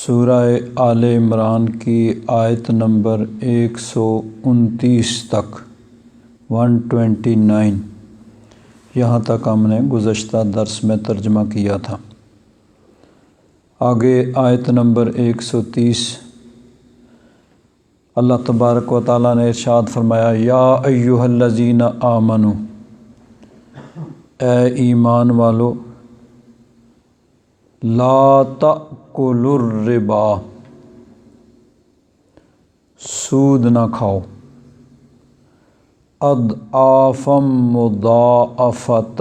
سورہ آل عمران کی آیت نمبر 129 تک 129 یہاں تک ہم نے گزشتہ درس میں ترجمہ کیا تھا۔ آگے آیت نمبر 130 اللہ تبارک و تعالیٰ نے ارشاد فرمایا، یا ایھا الذین آمنوا، اے ایمان والو، لا تأکلوا الربا، سود نہ کھاؤ، اضعافا مضاعفۃ،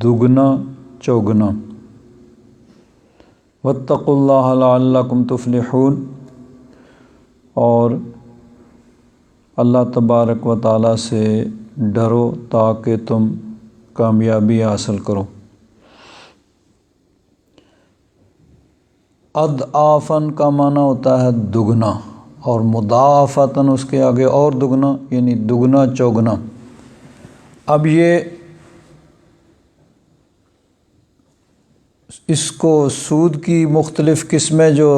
دگنا چوگنا، واتقوا اللہ لعلکم تفلحون، اور اللہ تبارک و تعالیٰ سے ڈرو تاکہ تم کامیابی حاصل کرو۔ اضعافاً کا معنی ہوتا ہے دگنا، اور مضاعفتاً اس کے آگے اور دگنا، یعنی دگنا چوگنا۔ اب یہ اس کو سود کی مختلف قسمیں جو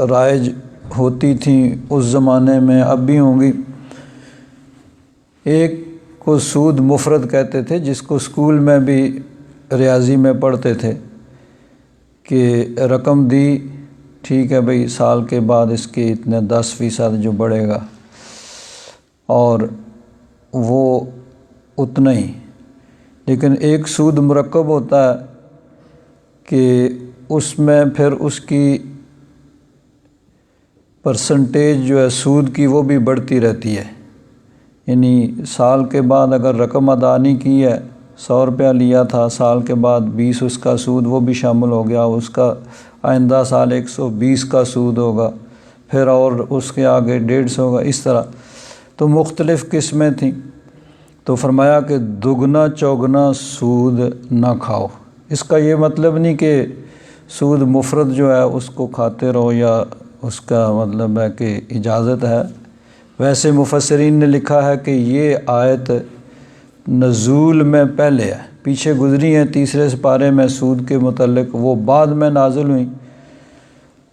رائج ہوتی تھیں اس زمانے میں اب بھی ہوں گی۔ ایک کو سود مفرد کہتے تھے، جس کو اسکول میں بھی ریاضی میں پڑھتے تھے کہ رقم دی، ٹھیک ہے بھئی، سال کے بعد اس کے اتنے 10% جو بڑھے گا، اور وہ اتنا ہی۔ لیکن ایک سود مرکب ہوتا ہے کہ اس میں پھر اس کی پرسنٹیج جو ہے سود کی وہ بھی بڑھتی رہتی ہے، یعنی سال کے بعد اگر رقم ادا نہیں کی ہے، 100 روپیہ لیا تھا، سال کے بعد 20 اس کا سود وہ بھی شامل ہو گیا، اس کا آئندہ سال 120 کا سود ہوگا، پھر اور اس کے آگے 150 ہوگا، اس طرح۔ تو مختلف قسمیں تھیں، تو فرمایا کہ دگنا چوگنا سود نہ کھاؤ۔ اس کا یہ مطلب نہیں کہ سود مفرد جو ہے اس کو کھاتے رہو، یا اس کا مطلب ہے کہ اجازت ہے۔ ویسے مفسرین نے لکھا ہے کہ یہ آیت نزول میں پہلے ہے، پیچھے گزری ہیں 3 سپارے میں سود کے متعلق، وہ بعد میں نازل ہوئیں۔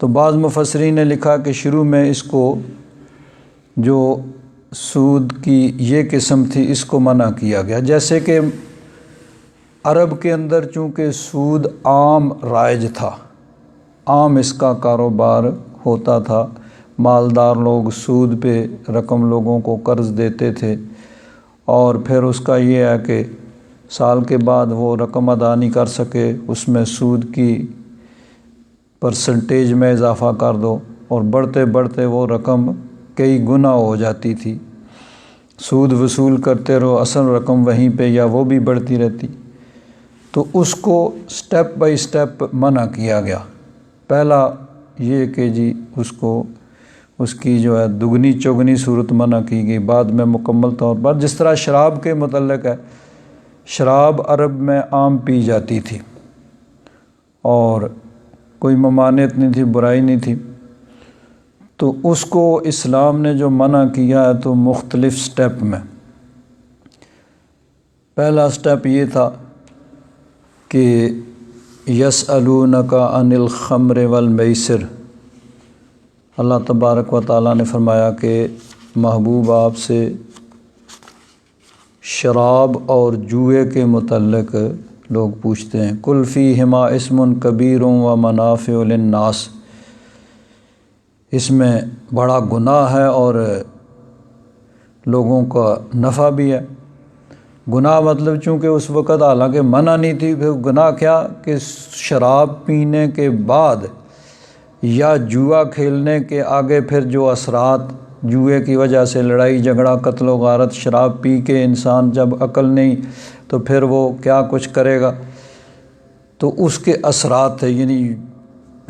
تو بعض مفسرین نے لکھا کہ شروع میں اس کو جو سود کی یہ قسم تھی اس کو منع کیا گیا، جیسے کہ عرب کے اندر چونکہ سود عام رائج تھا، عام اس کا کاروبار ہوتا تھا، مالدار لوگ سود پہ رقم لوگوں کو قرض دیتے تھے، اور پھر اس کا یہ ہے کہ سال کے بعد وہ رقم ادا نہیں کر سکے، اس میں سود کی پرسنٹیج میں اضافہ کر دو، اور بڑھتے بڑھتے وہ رقم کئی گنا ہو جاتی تھی۔ سود وصول کرتے رہو، اصل رقم وہیں پہ یا وہ بھی بڑھتی رہتی۔ تو اس کو سٹیپ بائی سٹیپ منع کیا گیا۔ پہلا یہ کہ جی اس کی جو ہے دگنی چوگنی صورت منع کی گئی، بعد میں مکمل طور پر، جس طرح شراب کے متعلق ہے، شراب عرب میں عام پی جاتی تھی اور کوئی ممانعت نہیں تھی، برائی نہیں تھی، تو اس کو اسلام نے جو منع کیا ہے تو مختلف سٹیپ میں۔ پہلا سٹیپ یہ تھا کہ یسألونک عن الخمر والمیسر، اللہ تبارک و تعالیٰ نے فرمایا کہ محبوب آپ سے شراب اور جوئے کے متعلق لوگ پوچھتے ہیں، قل فیہما اسم کبیر و منافع للناس، اس میں بڑا گناہ ہے اور لوگوں کا نفع بھی ہے۔ گناہ مطلب چونکہ اس وقت حالانکہ منع نہیں تھی، پھر گناہ کیا کہ شراب پینے کے بعد یا جوا کھیلنے کے آگے پھر جو اثرات، جوئے کی وجہ سے لڑائی جھگڑا قتل و غارت، شراب پی کے انسان جب عقل نہیں تو پھر وہ کیا کچھ کرے گا، تو اس کے اثرات تھے۔ یعنی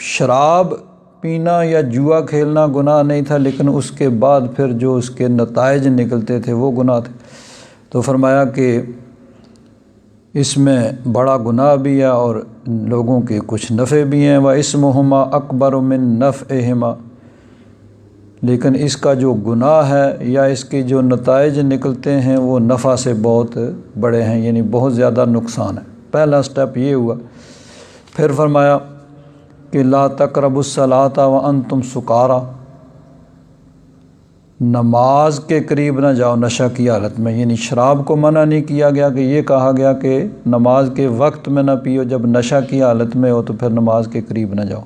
شراب پینا یا جوا کھیلنا گناہ نہیں تھا، لیکن اس کے بعد پھر جو اس کے نتائج نکلتے تھے وہ گناہ تھے۔ تو فرمایا کہ اس میں بڑا گناہ بھی ہے اور لوگوں کے کچھ نفع بھی ہیں، وَإِسْمُهُمَا أَكْبَرُ مِن نَفْعِهِمَا، لیکن اس کا جو گناہ ہے یا اس کے جو نتائج نکلتے ہیں وہ نفع سے بہت بڑے ہیں، یعنی بہت زیادہ نقصان ہے۔ پہلا سٹیپ یہ ہوا۔ پھر فرمایا کہ لا تقربوا الصلاۃ وانتم سکارا، نماز کے قریب نہ جاؤ نشہ کی حالت میں، یعنی شراب کو منع نہیں کیا گیا کہ یہ کہا گیا کہ نماز کے وقت میں نہ پیو، جب نشہ کی حالت میں ہو تو پھر نماز کے قریب نہ جاؤ۔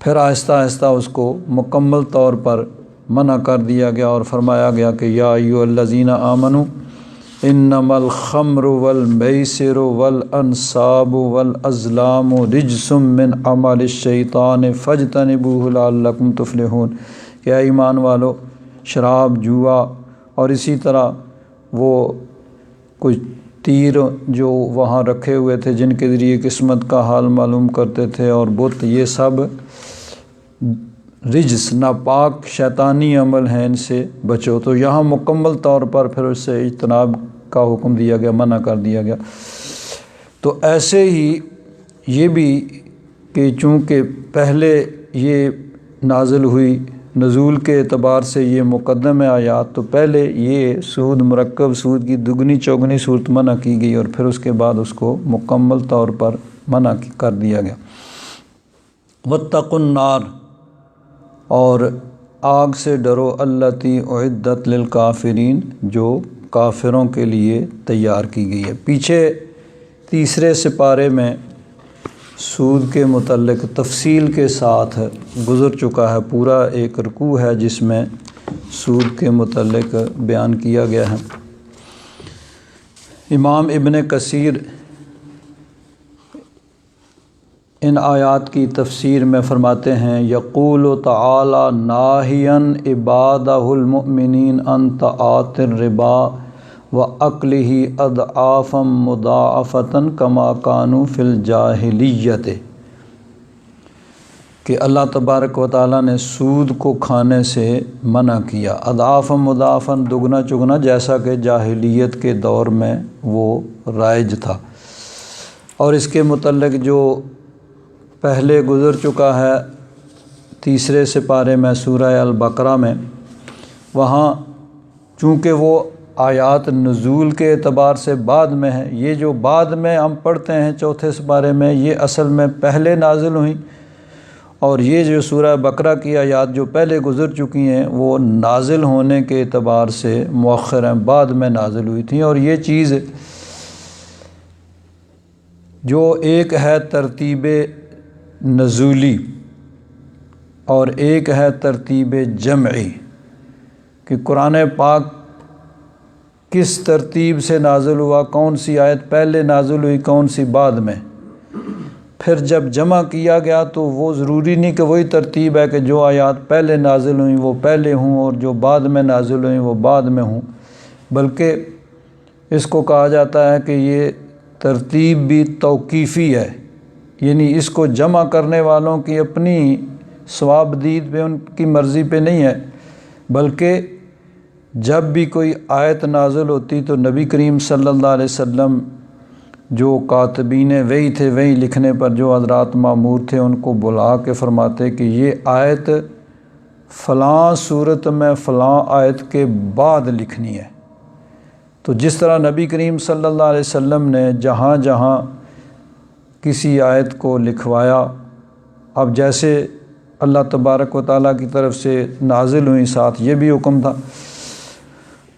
پھر آہستہ آہستہ اس کو مکمل طور پر منع کر دیا گیا اور فرمایا گیا کہ یا ایھا الذین آمنوا انما الخمر والمیسر والانصاب والازلام رجس من عمل الشیطان فاجتنبوہ لعلکم تفلحون، کہ اے ایمان والو، شراب، جوا اور اسی طرح وہ کچھ تیر جو وہاں رکھے ہوئے تھے جن کے ذریعے قسمت کا حال معلوم کرتے تھے، اور بت، یہ سب رجس، ناپاک شیطانی عمل ہیں، ان سے بچو۔ تو یہاں مکمل طور پر پھر اس سے اجتناب کا حکم دیا گیا، منع کر دیا گیا۔ تو ایسے ہی یہ بھی کہ چونکہ پہلے یہ نازل ہوئی، نزول کے اعتبار سے یہ مقدم آیات، تو پہلے یہ سود، مرکب سود کی دگنی چوگنی صورت منع کی گئی اور پھر اس کے بعد اس کو مکمل طور پر منع کر دیا گیا۔ واتقوا النار، اور آگ سے ڈرو، التی اعدت للکافرین، جو کافروں کے لیے تیار کی گئی ہے۔ پیچھے تیسرے سپارے میں سود کے متعلق تفصیل کے ساتھ گزر چکا ہے، پورا ایک رکوع ہے جس میں سود کے متعلق بیان کیا گیا ہے۔ امام ابن کثیر ان آیات کی تفسیر میں فرماتے ہیں، یقول تعالی ناہیا عبادہ المؤمنین عن تعاطی الربا وَأَكْلِهِ أَضْعَافًا مُضَاعَفَةً كَمَا كَانُوا فِي الْجَاهِلِيَّةِ، کہ اللہ تبارک و تعالیٰ نے سود کو کھانے سے منع کیا، اضعافاً مضاعفاً، دگنا چگنا، جیسا کہ جاہلیت کے دور میں وہ رائج تھا۔ اور اس کے متعلق جو پہلے گزر چکا ہے تیسرے سپارے میں سورہ البقرہ میں، وہاں چونکہ وہ آیات نزول کے اعتبار سے بعد میں ہیں، یہ جو بعد میں ہم پڑھتے ہیں چوتھے سپارے میں، یہ اصل میں پہلے نازل ہوئیں، اور یہ جو سورہ بقرہ کی آیات جو پہلے گزر چکی ہیں وہ نازل ہونے کے اعتبار سے مؤخر ہیں، بعد میں نازل ہوئی تھیں۔ اور یہ چیز جو ایک ہے ترتیب نزولی اور ایک ہے ترتیب جمعی، کہ قرآن پاک کس ترتیب سے نازل ہوا، کون سی آیت پہلے نازل ہوئی، کون سی بعد میں، پھر جب جمع کیا گیا تو وہ ضروری نہیں کہ وہی ترتیب ہے کہ جو آیات پہلے نازل ہوئیں وہ پہلے ہوں اور جو بعد میں نازل ہوئیں وہ بعد میں ہوں، بلکہ اس کو کہا جاتا ہے کہ یہ ترتیب بھی توقیفی ہے، یعنی اس کو جمع کرنے والوں کی اپنی ثواب دید پہ، ان کی مرضی پہ نہیں ہے، بلکہ جب بھی کوئی آیت نازل ہوتی تو نبی کریم صلی اللہ علیہ وسلم جو کاتبین وحی تھے، وحی لکھنے پر جو حضرات مامور تھے، ان کو بلا کے فرماتے کہ یہ آیت فلاں صورت میں فلاں آیت کے بعد لکھنی ہے۔ تو جس طرح نبی کریم صلی اللہ علیہ وسلم نے جہاں جہاں کسی آیت کو لکھوایا، اب جیسے اللہ تبارک و تعالیٰ کی طرف سے نازل ہوئی، ساتھ یہ بھی حکم تھا،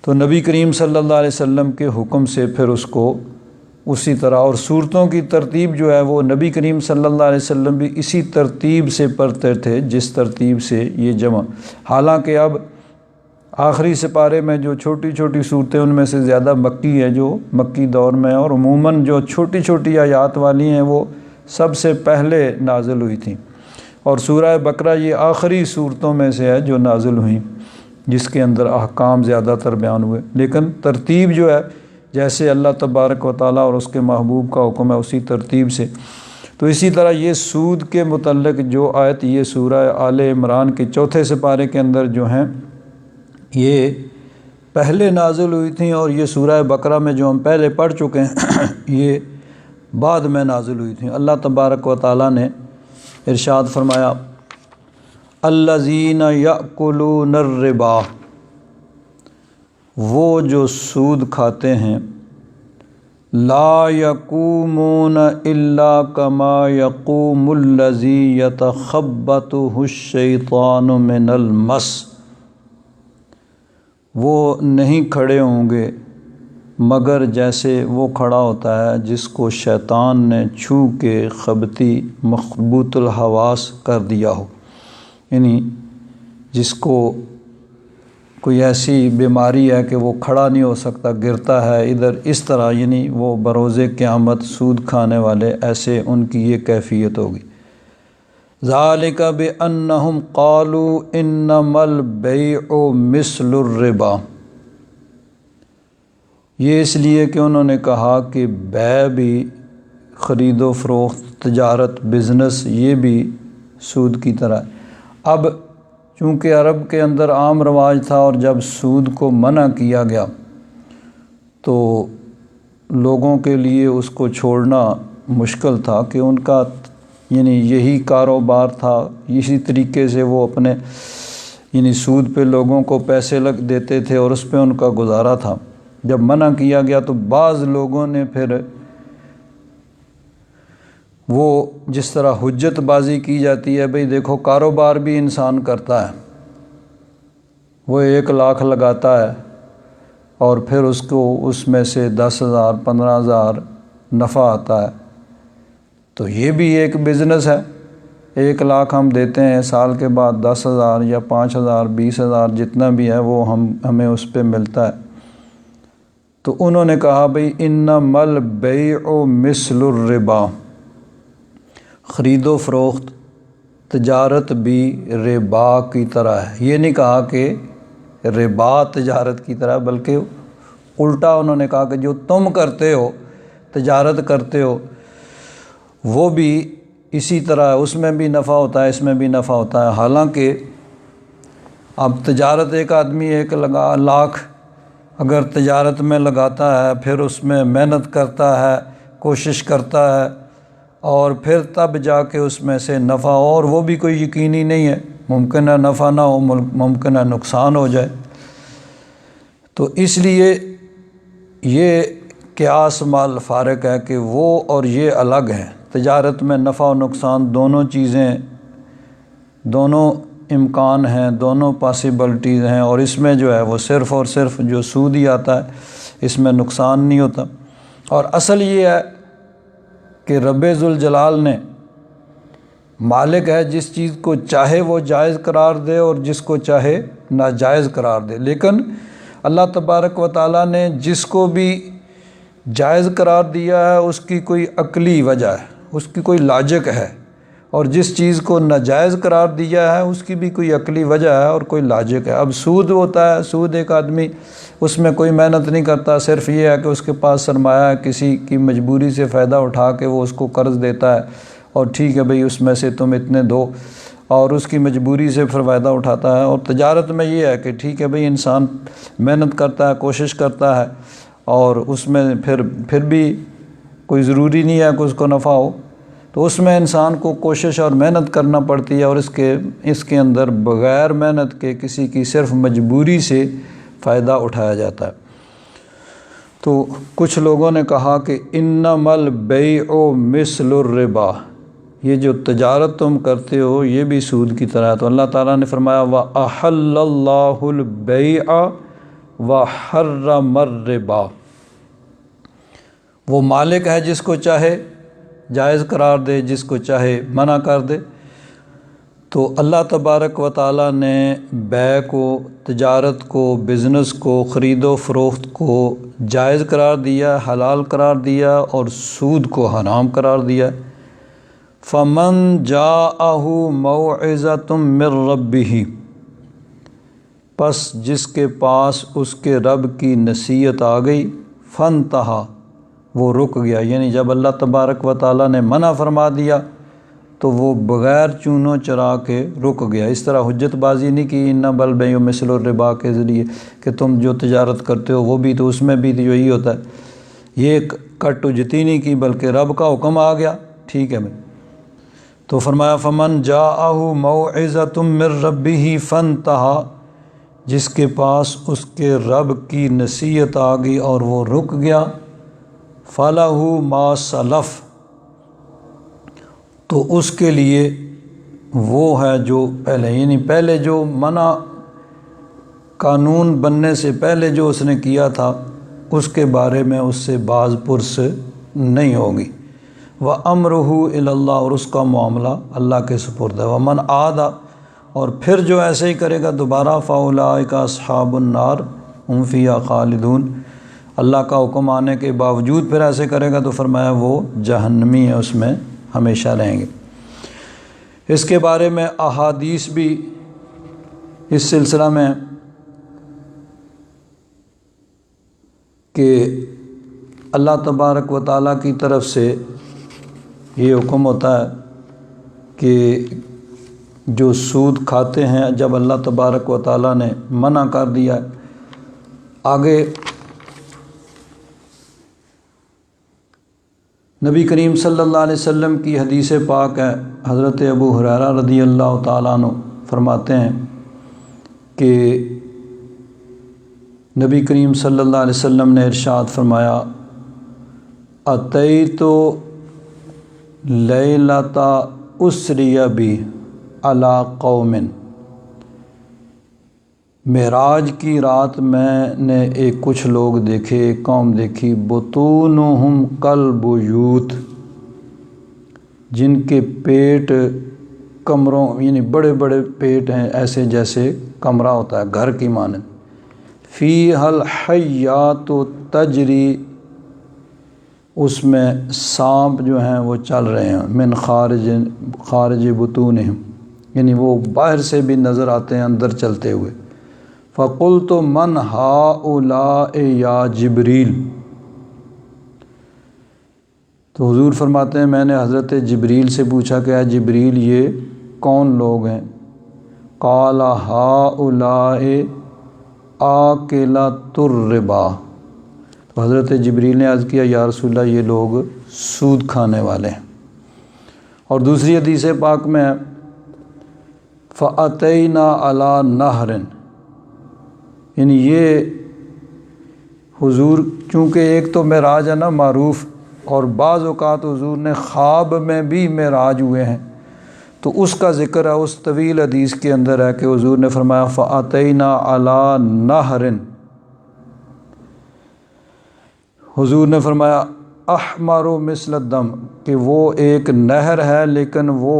تو نبی کریم صلی اللہ علیہ وسلم کے حکم سے پھر اس کو اسی طرح، اور صورتوں کی ترتیب جو ہے وہ نبی کریم صلی اللہ علیہ وسلم بھی اسی ترتیب سے پڑھتے تھے جس ترتیب سے یہ جمع۔ حالانکہ اب آخری سپارے میں جو چھوٹی چھوٹی صورتیں ان میں سے زیادہ مکی ہے، جو مکی دور میں، اور عموماً جو چھوٹی چھوٹی آیات والی ہیں وہ سب سے پہلے نازل ہوئی تھیں، اور سورہ بقرہ یہ آخری صورتوں میں سے ہے جو نازل ہوئیں جس کے اندر احکام زیادہ تر بیان ہوئے، لیکن ترتیب جو ہے جیسے اللہ تبارک و تعالیٰ اور اس کے محبوب کا حکم ہے اسی ترتیب سے۔ تو اسی طرح یہ سود کے متعلق جو آیت یہ سورہ آل عمران کے چوتھے سپارے کے اندر جو ہیں یہ پہلے نازل ہوئی تھیں، اور یہ سورہ بقرہ میں جو ہم پہلے پڑھ چکے ہیں یہ بعد میں نازل ہوئی تھیں۔ اللہ تبارک و تعالیٰ نے ارشاد فرمایا، الذین یأکلون الربا، وہ جو سود کھاتے ہیں، لا یقومون الا کما یقوم الذی یتخبطہ الشیطان من المس، وہ نہیں کھڑے ہوں گے مگر جیسے وہ کھڑا ہوتا ہے جس کو شیطان نے چھو کے خبتی مخبوط الحواس کر دیا ہو، یعنی جس کو کوئی ایسی بیماری ہے کہ وہ کھڑا نہیں ہو سکتا، گرتا ہے ادھر، اس طرح یعنی وہ بروز قیامت سود کھانے والے ایسے ان کی یہ کیفیت ہوگی۔ ذالک بأنہم قالوا انما البیع مثل الربا، یہ اس لیے کہ انہوں نے کہا کہ بیع بھی، خرید و فروخت، تجارت، بزنس، یہ بھی سود کی طرح ہے۔ اب چونکہ عرب کے اندر عام رواج تھا، اور جب سود کو منع کیا گیا تو لوگوں کے لیے اس کو چھوڑنا مشکل تھا، کہ ان کا یعنی یہی کاروبار تھا، اسی طریقے سے وہ اپنے یعنی سود پہ لوگوں کو پیسے دیتے تھے اور اس پہ ان کا گزارا تھا۔ جب منع کیا گیا تو بعض لوگوں نے پھر وہ جس طرح حجت بازی کی جاتی ہے، بھئی دیکھو کاروبار بھی انسان کرتا ہے، وہ 1 لاکھ لگاتا ہے اور پھر اس کو اس میں سے 10,000 15,000 نفع آتا ہے، تو یہ بھی ایک بزنس ہے۔ 1 لاکھ ہم دیتے ہیں، سال کے بعد 10,000 یا 5,000 20,000 جتنا بھی ہے وہ ہمیں اس پہ ملتا ہے۔ تو انہوں نے کہا بھئی انما البیع مثل الربا، خرید و فروخت، تجارت بھی ربا کی طرح ہے۔ یہ نہیں کہا کہ ربا تجارت کی طرح، بلکہ الٹا انہوں نے کہا کہ جو تم کرتے ہو، تجارت کرتے ہو، وہ بھی اسی طرح ہے، اس میں بھی نفع ہوتا ہے، اس میں بھی نفع ہوتا ہے۔ حالانکہ اب تجارت ایک آدمی 1 لاکھ اگر تجارت میں لگاتا ہے، پھر اس میں محنت کرتا ہے، کوشش کرتا ہے، اور پھر تب جا کے اس میں سے نفع، اور وہ بھی کوئی یقینی نہیں ہے، ممکن ہے نفع نہ ہو، ممکن ہے نقصان ہو جائے۔ تو اس لیے یہ قیاس مال فارق ہے کہ وہ اور یہ الگ ہیں۔ تجارت میں نفع و نقصان دونوں چیزیں، دونوں امکان ہیں، دونوں پاسبلٹیز ہیں، اور اس میں جو ہے وہ صرف اور صرف جو سود ہی آتا ہے، اس میں نقصان نہیں ہوتا۔ اور اصل یہ ہے کہ رب ذوالجلال نے مالک ہے، جس چیز کو چاہے وہ جائز قرار دے اور جس کو چاہے ناجائز قرار دے، لیکن اللہ تبارک و تعالیٰ نے جس کو بھی جائز قرار دیا ہے اس کی کوئی عقلی وجہ ہے، اس کی کوئی لاجک ہے، اور جس چیز کو ناجائز قرار دیا ہے اس کی بھی کوئی عقلی وجہ ہے اور کوئی لاجک ہے۔ اب سود ہوتا ہے، سود ایک آدمی اس میں کوئی محنت نہیں کرتا، صرف یہ ہے کہ اس کے پاس سرمایہ ہے، کسی کی مجبوری سے فائدہ اٹھا کے وہ اس کو قرض دیتا ہے، اور ٹھیک ہے بھئی اس میں سے تم اتنے دو، اور اس کی مجبوری سے پھر فائدہ اٹھاتا ہے۔ اور تجارت میں یہ ہے کہ ٹھیک ہے بھئی انسان محنت کرتا ہے، کوشش کرتا ہے، اور اس میں پھر بھی کوئی ضروری نہیں ہے کہ اس کو نفع ہو، تو اس میں انسان کو کوشش اور محنت کرنا پڑتی ہے، اور اس کے اندر بغیر محنت کے کسی کی صرف مجبوری سے فائدہ اٹھایا جاتا ہے۔ تو کچھ لوگوں نے کہا کہ انما البیع مثل الربا، یہ جو تجارت تم کرتے ہو یہ بھی سود کی طرح ہے۔ تو اللہ تعالیٰ نے فرمایا وَأَحَلَّ اللَّهُ الْبَيْعَ وَحَرَّمَ الرِّبَا، وہ مالک ہے جس کو چاہے جائز قرار دے، جس کو چاہے منع کر دے۔ تو اللہ تبارک و تعالیٰ نے بیع کو، تجارت کو، بزنس کو، خرید و فروخت کو جائز قرار دیا، حلال قرار دیا، اور سود کو حرام قرار دیا۔ فَمَن جَاءَهُ مَوْعِظَةٌ مِّن رَّبِّهِ، پس جس کے پاس اس کے رب کی نصیحت آ گئی، فَانْتَهَا، وہ رک گیا، یعنی جب اللہ تبارک و تعالیٰ نے منع فرما دیا تو وہ بغیر چونوں چرا کے رک گیا۔ اس طرح حجت بازی نہیں کی انما البیع مثل الربا کے ذریعے کہ تم جو تجارت کرتے ہو وہ بھی تو اس میں بھی تو یہی ہوتا ہے، یہ کٹ اجتی نہیں کی، بلکہ رب کا حکم آ گیا، ٹھیک ہے بھائی۔ تو فرمایا فمن جاءہ موعظۃ من ربہ فانتہا، جس کے پاس اس کے رب کی نصیحت آ گئی اور وہ رک گیا، فَلَهُ مَا سَلَف، تو اس کے لیے وہ ہے جو پہلے، یعنی پہلے جو منع قانون بننے سے پہلے جو اس نے کیا تھا اس کے بارے میں اس سے باز پرس نہیں ہوگی۔ وَأَمْرُهُ إِلَى اللَّهِ، اور اس کا معاملہ اللہ کے سپرد ہے۔ وَمَنْ عَادَ، اور پھر جو ایسے ہی کرے گا دوبارہ، فَأُولَٰئِكَ أَصْحَابُ النَّارِ هُمْ فِيهَا خَالِدُونَ، اللہ کا حکم آنے کے باوجود پھر ایسے کرے گا تو فرمایا وہ جہنمی ہے، اس میں ہمیشہ رہیں گے۔ اس کے بارے میں احادیث بھی اس سلسلہ میں کہ اللہ تبارک و تعالیٰ کی طرف سے یہ حکم ہوتا ہے کہ جو سود کھاتے ہیں، جب اللہ تبارک و تعالیٰ نے منع کر دیا، آگے نبی کریم صلی اللہ علیہ وسلم کی حدیث پاک ہے، حضرت ابو ہریرہ رضی اللہ تعالیٰ عنہ فرماتے ہیں کہ نبی کریم صلی اللہ علیہ وسلم نے ارشاد فرمایا، اتیت لیلۃ اسری بی علی قوم، معراج کی رات میں نے کچھ لوگ دیکھے، ایک قوم دیکھی، بطونہم کالبیوت، جن کے پیٹ کمروں، یعنی بڑے بڑے پیٹ ہیں، ایسے جیسے کمرہ ہوتا ہے گھر کی مانند، فیہا الحیات تجری، اس میں سانپ جو ہیں وہ چل رہے ہیں، من خارج بطونہم، یعنی وہ باہر سے بھی نظر آتے ہیں اندر چلتے ہوئے۔ فَقُلْتُ مَنْ هَؤُلَاءِ یا جبریل، تو حضور فرماتے ہیں میں نے حضرت جبریل سے پوچھا کہ اے جبریل یہ کون لوگ ہیں؟ قال هَؤُلَاءِ آکلۃ الربا، تو حضرت جبریل نے عرض کیا یا رسول اللہ یہ لوگ سود کھانے والے ہیں۔ اور دوسری حدیث پاک میں فَأَتَيْنَا عَلَى نَهْرٍ، یعنی یہ حضور چونکہ ایک تو معراج ہے نا معروف، اور بعض اوقات حضور نے خواب میں بھی معراج ہوئے ہیں، تو اس کا ذکر ہے اس طویل حدیث کے اندر ہے کہ حضور نے فرمایا فَأَتَيْنَا عَلَى نَهْرٍ، حضور نے فرمایا احمر مثل الدم، کہ وہ ایک نہر ہے لیکن وہ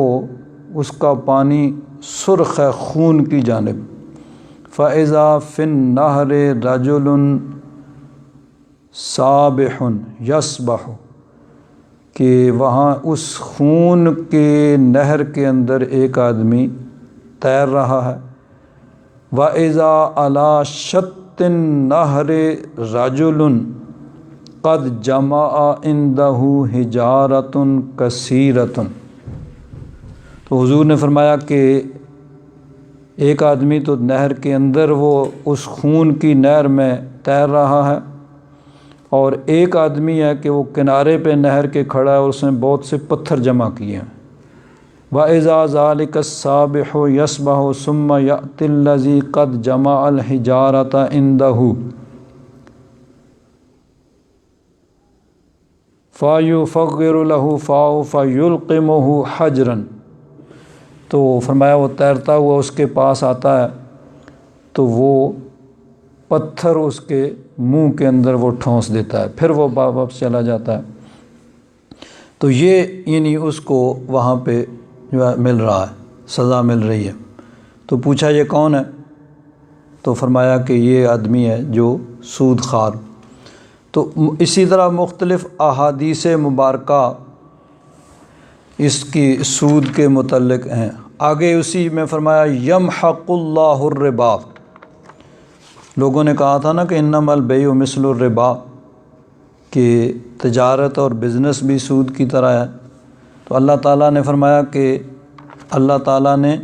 اس کا پانی سرخ ہے خون کی جانب۔ فَإِذَا فِي النَّهْرِ رَجُلٌ سَابِحٌ يَسْبَحُ، کہ وہاں اس خون کے نہر کے اندر ایک آدمی تیر رہا ہے۔ وَإِذَا عَلَى شَطِّ النَّهْرِ رَجُلٌ قَدْ جَمَعَ عِنْدَهُ حِجَارَةٌ كَثِيرَةٌ، تو حضور نے فرمایا کہ ایک آدمی تو نہر کے اندر وہ اس خون کی نہر میں تیر رہا ہے، اور ایک آدمی ہے کہ وہ کنارے پہ نہر کے کھڑا ہے اور اس نے بہت سے پتھر جمع کیے ہیں۔ وَإِذَا ذَلِكَ السَّابِحُ يَسْبَحُ ثُمَّ يَأْتِي الَّذِي قَدْ جَمَعَ الْحِجَارَةَ عِنْدَهُ فَيُفَغِّرُ لَهُ فَاهُ فَيُلْقِمُهُ حَجْرًا، تو فرمایا وہ تیرتا ہوا اس کے پاس آتا ہے تو وہ پتھر اس کے منہ کے اندر وہ ٹھونس دیتا ہے، پھر وہ واپس چلا جاتا ہے۔ تو یہ یعنی اس کو وہاں پہ جو ہے مل رہا ہے، سزا مل رہی ہے۔ تو پوچھا یہ کون ہے؟ تو فرمایا کہ یہ آدمی ہے جو سود خوار۔ تو اسی طرح مختلف احادیث مبارکہ اس کی سود کے متعلق ہیں۔ آگے اسی میں فرمایا یمحق اللہ الربا، لوگوں نے کہا تھا نا کہ انما البیع مثل الربا، کہ تجارت اور بزنس بھی سود کی طرح ہے، تو اللہ تعالیٰ نے فرمایا کہ اللہ تعالیٰ نے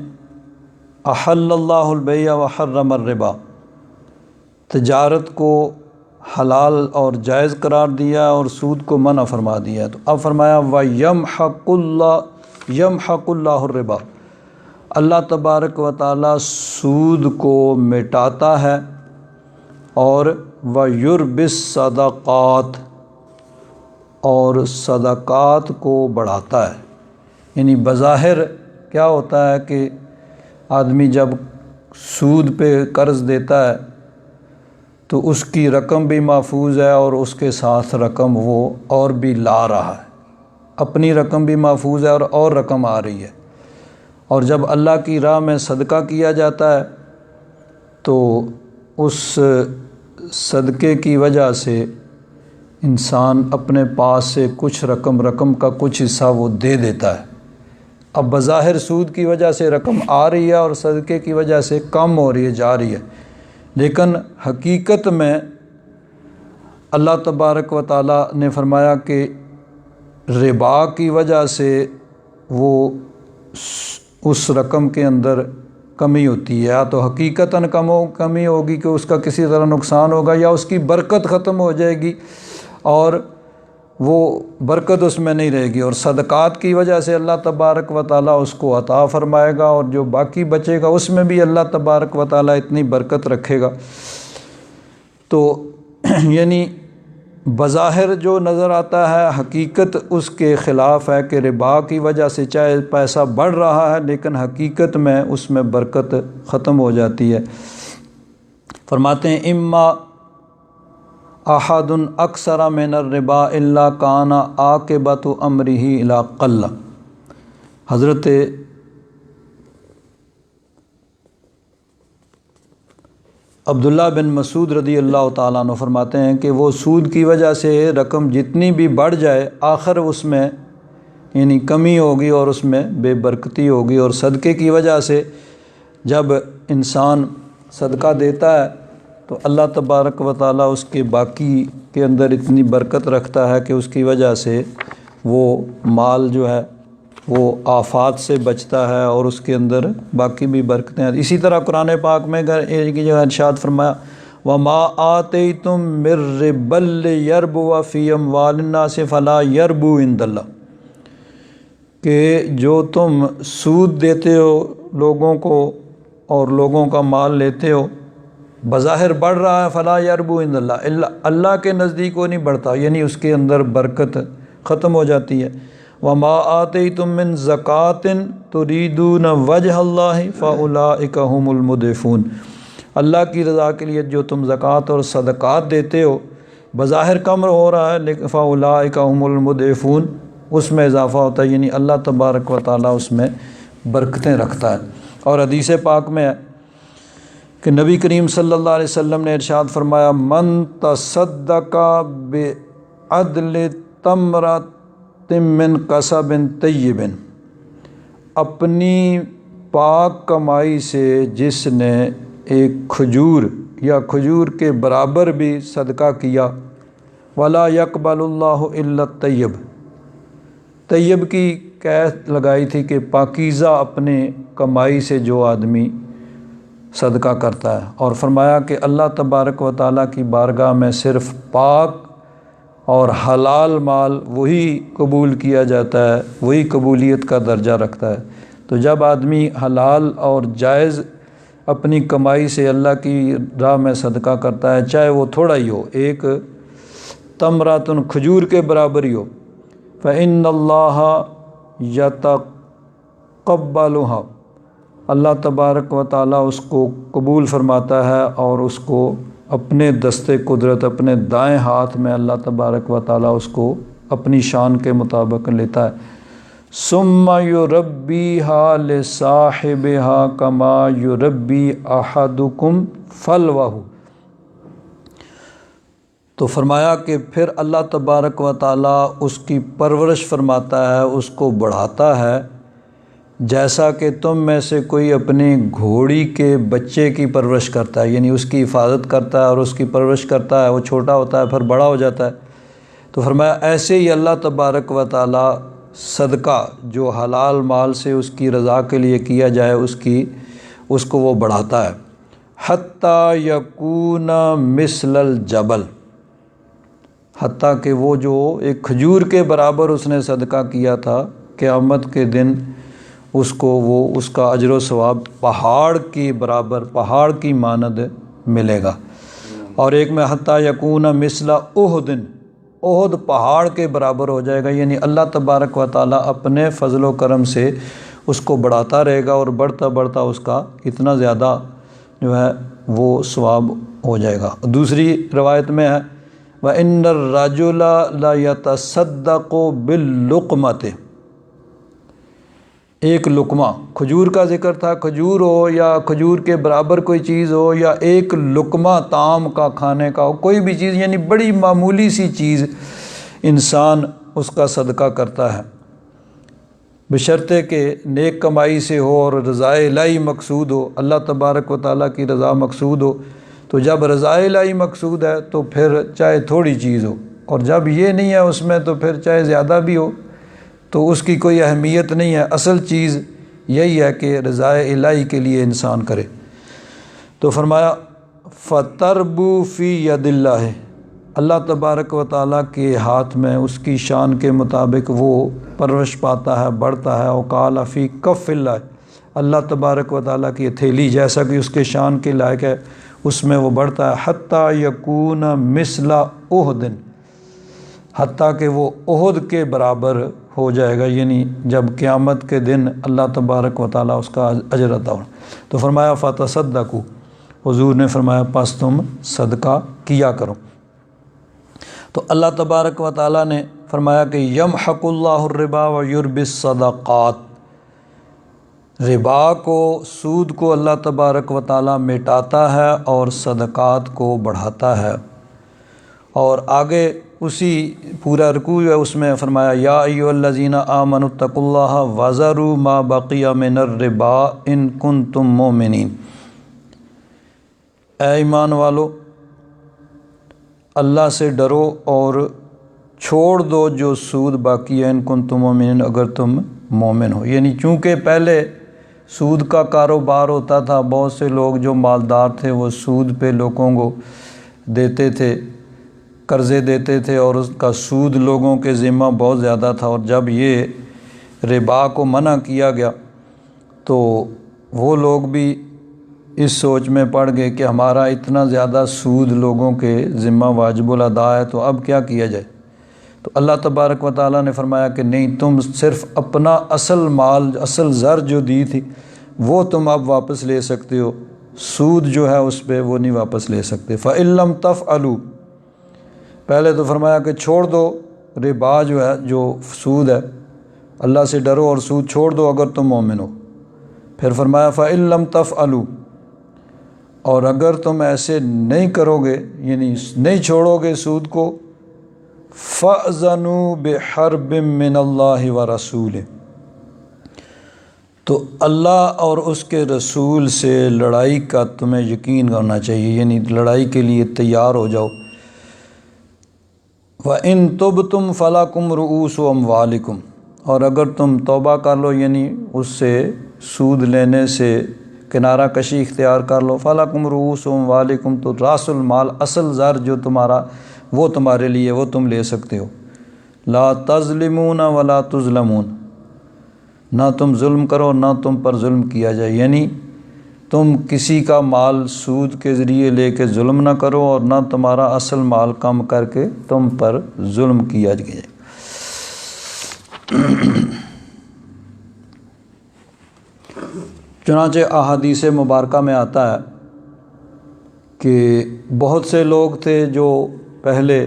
احل اللہ البیع وحرم الربا، تجارت کو حلال اور جائز قرار دیا اور سود کو منع فرما دیا۔ تو اب فرمایا وَيَمْحَقُ اللَّهُ الرِّبَا، اللہ تبارک و تعالیٰ سود کو مٹاتا ہے، اور وَيُرْبِي الصَّدَقَاتِ، اور صدقات کو بڑھاتا ہے۔ یعنی بظاہر کیا ہوتا ہے کہ آدمی جب سود پہ قرض دیتا ہے تو اس کی رقم بھی محفوظ ہے اور اس کے ساتھ رقم وہ اور بھی لا رہا ہے، اپنی رقم بھی محفوظ ہے اور رقم آ رہی ہے۔ اور جب اللہ کی راہ میں صدقہ کیا جاتا ہے تو اس صدقے کی وجہ سے انسان اپنے پاس سے کچھ رقم کا کچھ حصہ وہ دے دیتا ہے۔ اب بظاہر سود کی وجہ سے رقم آ رہی ہے اور صدقے کی وجہ سے کم ہو رہی ہے، جا رہی ہے، لیکن حقیقت میں اللہ تبارک و تعالیٰ نے فرمایا کہ ربا کی وجہ سے وہ اس رقم کے اندر کمی ہوتی ہے، یا تو حقیقتاً کمی ہوگی کہ اس کا کسی طرح نقصان ہوگا، یا اس کی برکت ختم ہو جائے گی اور وہ برکت اس میں نہیں رہے گی، اور صدقات کی وجہ سے اللہ تبارک و تعالیٰ اس کو عطا فرمائے گا، اور جو باقی بچے گا اس میں بھی اللہ تبارک و تعالیٰ اتنی برکت رکھے گا۔ تو یعنی بظاہر جو نظر آتا ہے حقیقت اس کے خلاف ہے کہ ربا کی وجہ سے چاہے پیسہ بڑھ رہا ہے لیکن حقیقت میں اس میں برکت ختم ہو جاتی ہے۔ فرماتے ہیں اما احد اکثر من الربا الا کان عاقبۃ امرہ الی قلہ۔ حضرت عبداللہ بن مسعود رضی اللہ تعالیٰ عنہ فرماتے ہیں کہ وہ سود کی وجہ سے رقم جتنی بھی بڑھ جائے آخر اس میں یعنی کمی ہوگی اور اس میں بے برکتی ہوگی، اور صدقے کی وجہ سے جب انسان صدقہ دیتا ہے تو اللہ تبارک و تعالیٰ اس کے باقی کے اندر اتنی برکت رکھتا ہے کہ اس کی وجہ سے وہ مال جو ہے وہ آفات سے بچتا ہے اور اس کے اندر باقی بھی برکتیں ہیں۔ اسی طرح قرآن پاک میں ایک جگہ ارشاد فرمایا وَمَا آتَيْتُم مِّن رِّبًا لِّيَرْبُوَ فِي أَمْوَالِ النَّاسِ فَلَا يَرْبُو عِندَ اللَّهِ، کہ جو تم سود دیتے ہو لوگوں کو اور لوگوں کا مال لیتے ہو بظاہر بڑھ رہا ہے، فلا یربو عند اللہ، اللہ کے نزدیک وہ نہیں بڑھتا، یعنی اس کے اندر برکت ختم ہو جاتی ہے۔ وما آتیتم من زکوٰۃ تریدون وجہ اللہ فاولئک هم المضعفون، اللہ کی رضا کے لیے جو تم زکوٰۃ اور صدقات دیتے ہو بظاہر کم ہو رہا ہے لیکن فاولئک هم المضعفون، اس میں اضافہ ہوتا ہے، یعنی اللہ تبارک و تعالیٰ اس میں برکتیں رکھتا ہے۔ اور حدیث پاک میں ہے کہ نبی کریم صلی اللہ علیہ وسلم نے ارشاد فرمایا من تصدق بعدل تمرۃ من کسب طیب، اپنی پاک کمائی سے جس نے ایک کھجور یا کھجور کے برابر بھی صدقہ کیا، ولا یقبل اللہ الا الطیب، طیب کی قید لگائی تھی کہ پاکیزہ اپنے کمائی سے جو آدمی صدقہ کرتا ہے، اور فرمایا کہ اللہ تبارک و تعالیٰ کی بارگاہ میں صرف پاک اور حلال مال وہی قبول کیا جاتا ہے، وہی قبولیت کا درجہ رکھتا ہے۔ تو جب آدمی حلال اور جائز اپنی کمائی سے اللہ کی راہ میں صدقہ کرتا ہے، چاہے وہ تھوڑا ہی ہو، ایک تمرۃ کھجور کے برابر ہی ہو، فإن اللہ یتقبلھا، اللہ تبارک و تعالیٰ اس کو قبول فرماتا ہے اور اس کو اپنے دستے قدرت اپنے دائیں ہاتھ میں اللہ تبارک و تعالیٰ اس کو اپنی شان کے مطابق لیتا ہے۔ ثم یربیھا لصاحبھا کما یربی احدکم فلوہ، تو فرمایا کہ پھر اللہ تبارک و تعالیٰ اس کی پرورش فرماتا ہے، اس کو بڑھاتا ہے جیسا کہ تم میں سے کوئی اپنی گھوڑی کے بچے کی پرورش کرتا ہے، یعنی اس کی حفاظت کرتا ہے اور اس کی پرورش کرتا ہے، وہ چھوٹا ہوتا ہے پھر بڑا ہو جاتا ہے۔ تو فرمایا ایسے ہی اللہ تبارک و تعالیٰ صدقہ جو حلال مال سے اس کی رضا کے لیے کیا جائے اس کو وہ بڑھاتا ہے، حتیٰ یکون مثل الجبل، حتیٰ کہ وہ جو ایک کھجور کے برابر اس نے صدقہ کیا تھا قیامت کے دن اس کو وہ اس کا اجر و ثواب پہاڑ کی برابر، پہاڑ کی مانند ملے گا۔ اور ایک میں حتیٰ یکون مثل احد، احد پہاڑ کے برابر ہو جائے گا، یعنی اللہ تبارک و تعالیٰ اپنے فضل و کرم سے اس کو بڑھاتا رہے گا، اور بڑھتا بڑھتا اس کا اتنا زیادہ جو ہے وہ ثواب ہو جائے گا۔ دوسری روایت میں ہے وَإِنَّ الرَّجُلَ لَيَتَصَدَّقُ بِاللُّقْمَةِ، ایک لقمہ، کھجور کا ذکر تھا، کھجور ہو یا کھجور کے برابر کوئی چیز ہو، یا ایک لقمہ طعام کا کھانے کا ہو، کوئی بھی چیز، یعنی بڑی معمولی سی چیز انسان اس کا صدقہ کرتا ہے، بشرطے کہ نیک کمائی سے ہو اور رضائے الہی مقصود ہو، اللہ تبارک و تعالیٰ کی رضا مقصود ہو۔ تو جب رضائے الہی مقصود ہے تو پھر چاہے تھوڑی چیز ہو، اور جب یہ نہیں ہے اس میں تو پھر چاہے زیادہ بھی ہو تو اس کی کوئی اہمیت نہیں ہے۔ اصل چیز یہی ہے کہ رضائے الہی کے لیے انسان کرے۔ تو فرمایا فَتَرْبُو فِي يَدِ اللَّهِ، اللہ تبارک و تعالیٰ کے ہاتھ میں اس کی شان کے مطابق وہ پرورش پاتا ہے، بڑھتا ہے۔ وَقَالَ فِي كَفِّ اللَّهِ، اللہ تبارک و تعالیٰ کی ہتھیلی جیسا کہ اس کے شان کے لائق ہے اس میں وہ بڑھتا ہے، حَتَّى يَكُونَ مِثْلَ أُحْدٍ، حتیٰ کہ وہ احد کے برابر ہو جائے گا، یعنی جب قیامت کے دن اللہ تبارک و تعالیٰ اس کا اجر عطا ہو۔ تو فرمایا فَتَصَدَّقُوا، حضور نے فرمایا پس تم صدقہ کیا کرو۔ تو اللہ تبارک و تعالیٰ نے فرمایا کہ یمحق اللہ الربا ویربی الصدقات، ربا کو، سود کو اللہ تبارک و تعالیٰ مٹاتا ہے اور صدقات کو بڑھاتا ہے۔ اور آگے اسی پورا رکوع ہے اس میں فرمایا یا ایھا الذین آمنوا اتقوا اللہ وذروا ما بقی من الربا ان کنتم مؤمنین، اے ایمان والو اللہ سے ڈرو اور چھوڑ دو جو سود باقی ہے، ان کنتم مؤمنین، اگر تم مومن ہو۔ یعنی چونکہ پہلے سود کا کاروبار ہوتا تھا، بہت سے لوگ جو مالدار تھے وہ سود پہ لوگوں کو دیتے تھے، قرضے دیتے تھے، اور اس کا سود لوگوں کے ذمہ بہت زیادہ تھا۔ اور جب یہ ربا کو منع کیا گیا تو وہ لوگ بھی اس سوچ میں پڑ گئے کہ ہمارا اتنا زیادہ سود لوگوں کے ذمہ واجب الادا ہے، تو اب کیا کیا جائے؟ تو اللہ تبارک و تعالیٰ نے فرمایا کہ نہیں، تم صرف اپنا اصل مال، اصل زر جو دی تھی وہ تم اب واپس لے سکتے ہو، سود جو ہے اس پہ وہ نہیں واپس لے سکتے۔ فَإِن لَمْ تَفْعَلُوا، پہلے تو فرمایا کہ چھوڑ دو ربا جو ہے، جو سود ہے، اللہ سے ڈرو اور سود چھوڑ دو اگر تم مومن ہو۔ پھر فرمایا فَإِن لَمْ تَفْعَلُوا، اور اگر تم ایسے نہیں کرو گے، یعنی نہیں چھوڑو گے سود کو، فَأْذَنُوا بِحَرْبٍ مِّنَ اللَّهِ وَرَسُولِهِ، تو اللہ اور اس کے رسول سے لڑائی کا تمہیں یقین ہونا چاہیے، یعنی لڑائی کے لیے تیار ہو جاؤ۔ وَإِن تُبْتُمْ فَلَكُمْ رُؤُوسُ أَمْوَالِكُمْ، اور اگر تم توبہ کر لو، یعنی اس سے سود لینے سے کنارہ کشی اختیار کر لو، فَلَكُمْ رُؤُوسُ أَمْوَالِكُمْ، تو راس المال، اصل زر جو تمہارا وہ تمہارے لیے، وہ تم لے سکتے ہو۔ لا تظلمون ولا تظلمون، نہ تم ظلم کرو نہ تم پر ظلم کیا جائے، یعنی تم کسی کا مال سود کے ذریعے لے کے ظلم نہ کرو، اور نہ تمہارا اصل مال کم کر کے تم پر ظلم کیا جائے۔ چنانچہ احادیث مبارکہ میں آتا ہے کہ بہت سے لوگ تھے جو پہلے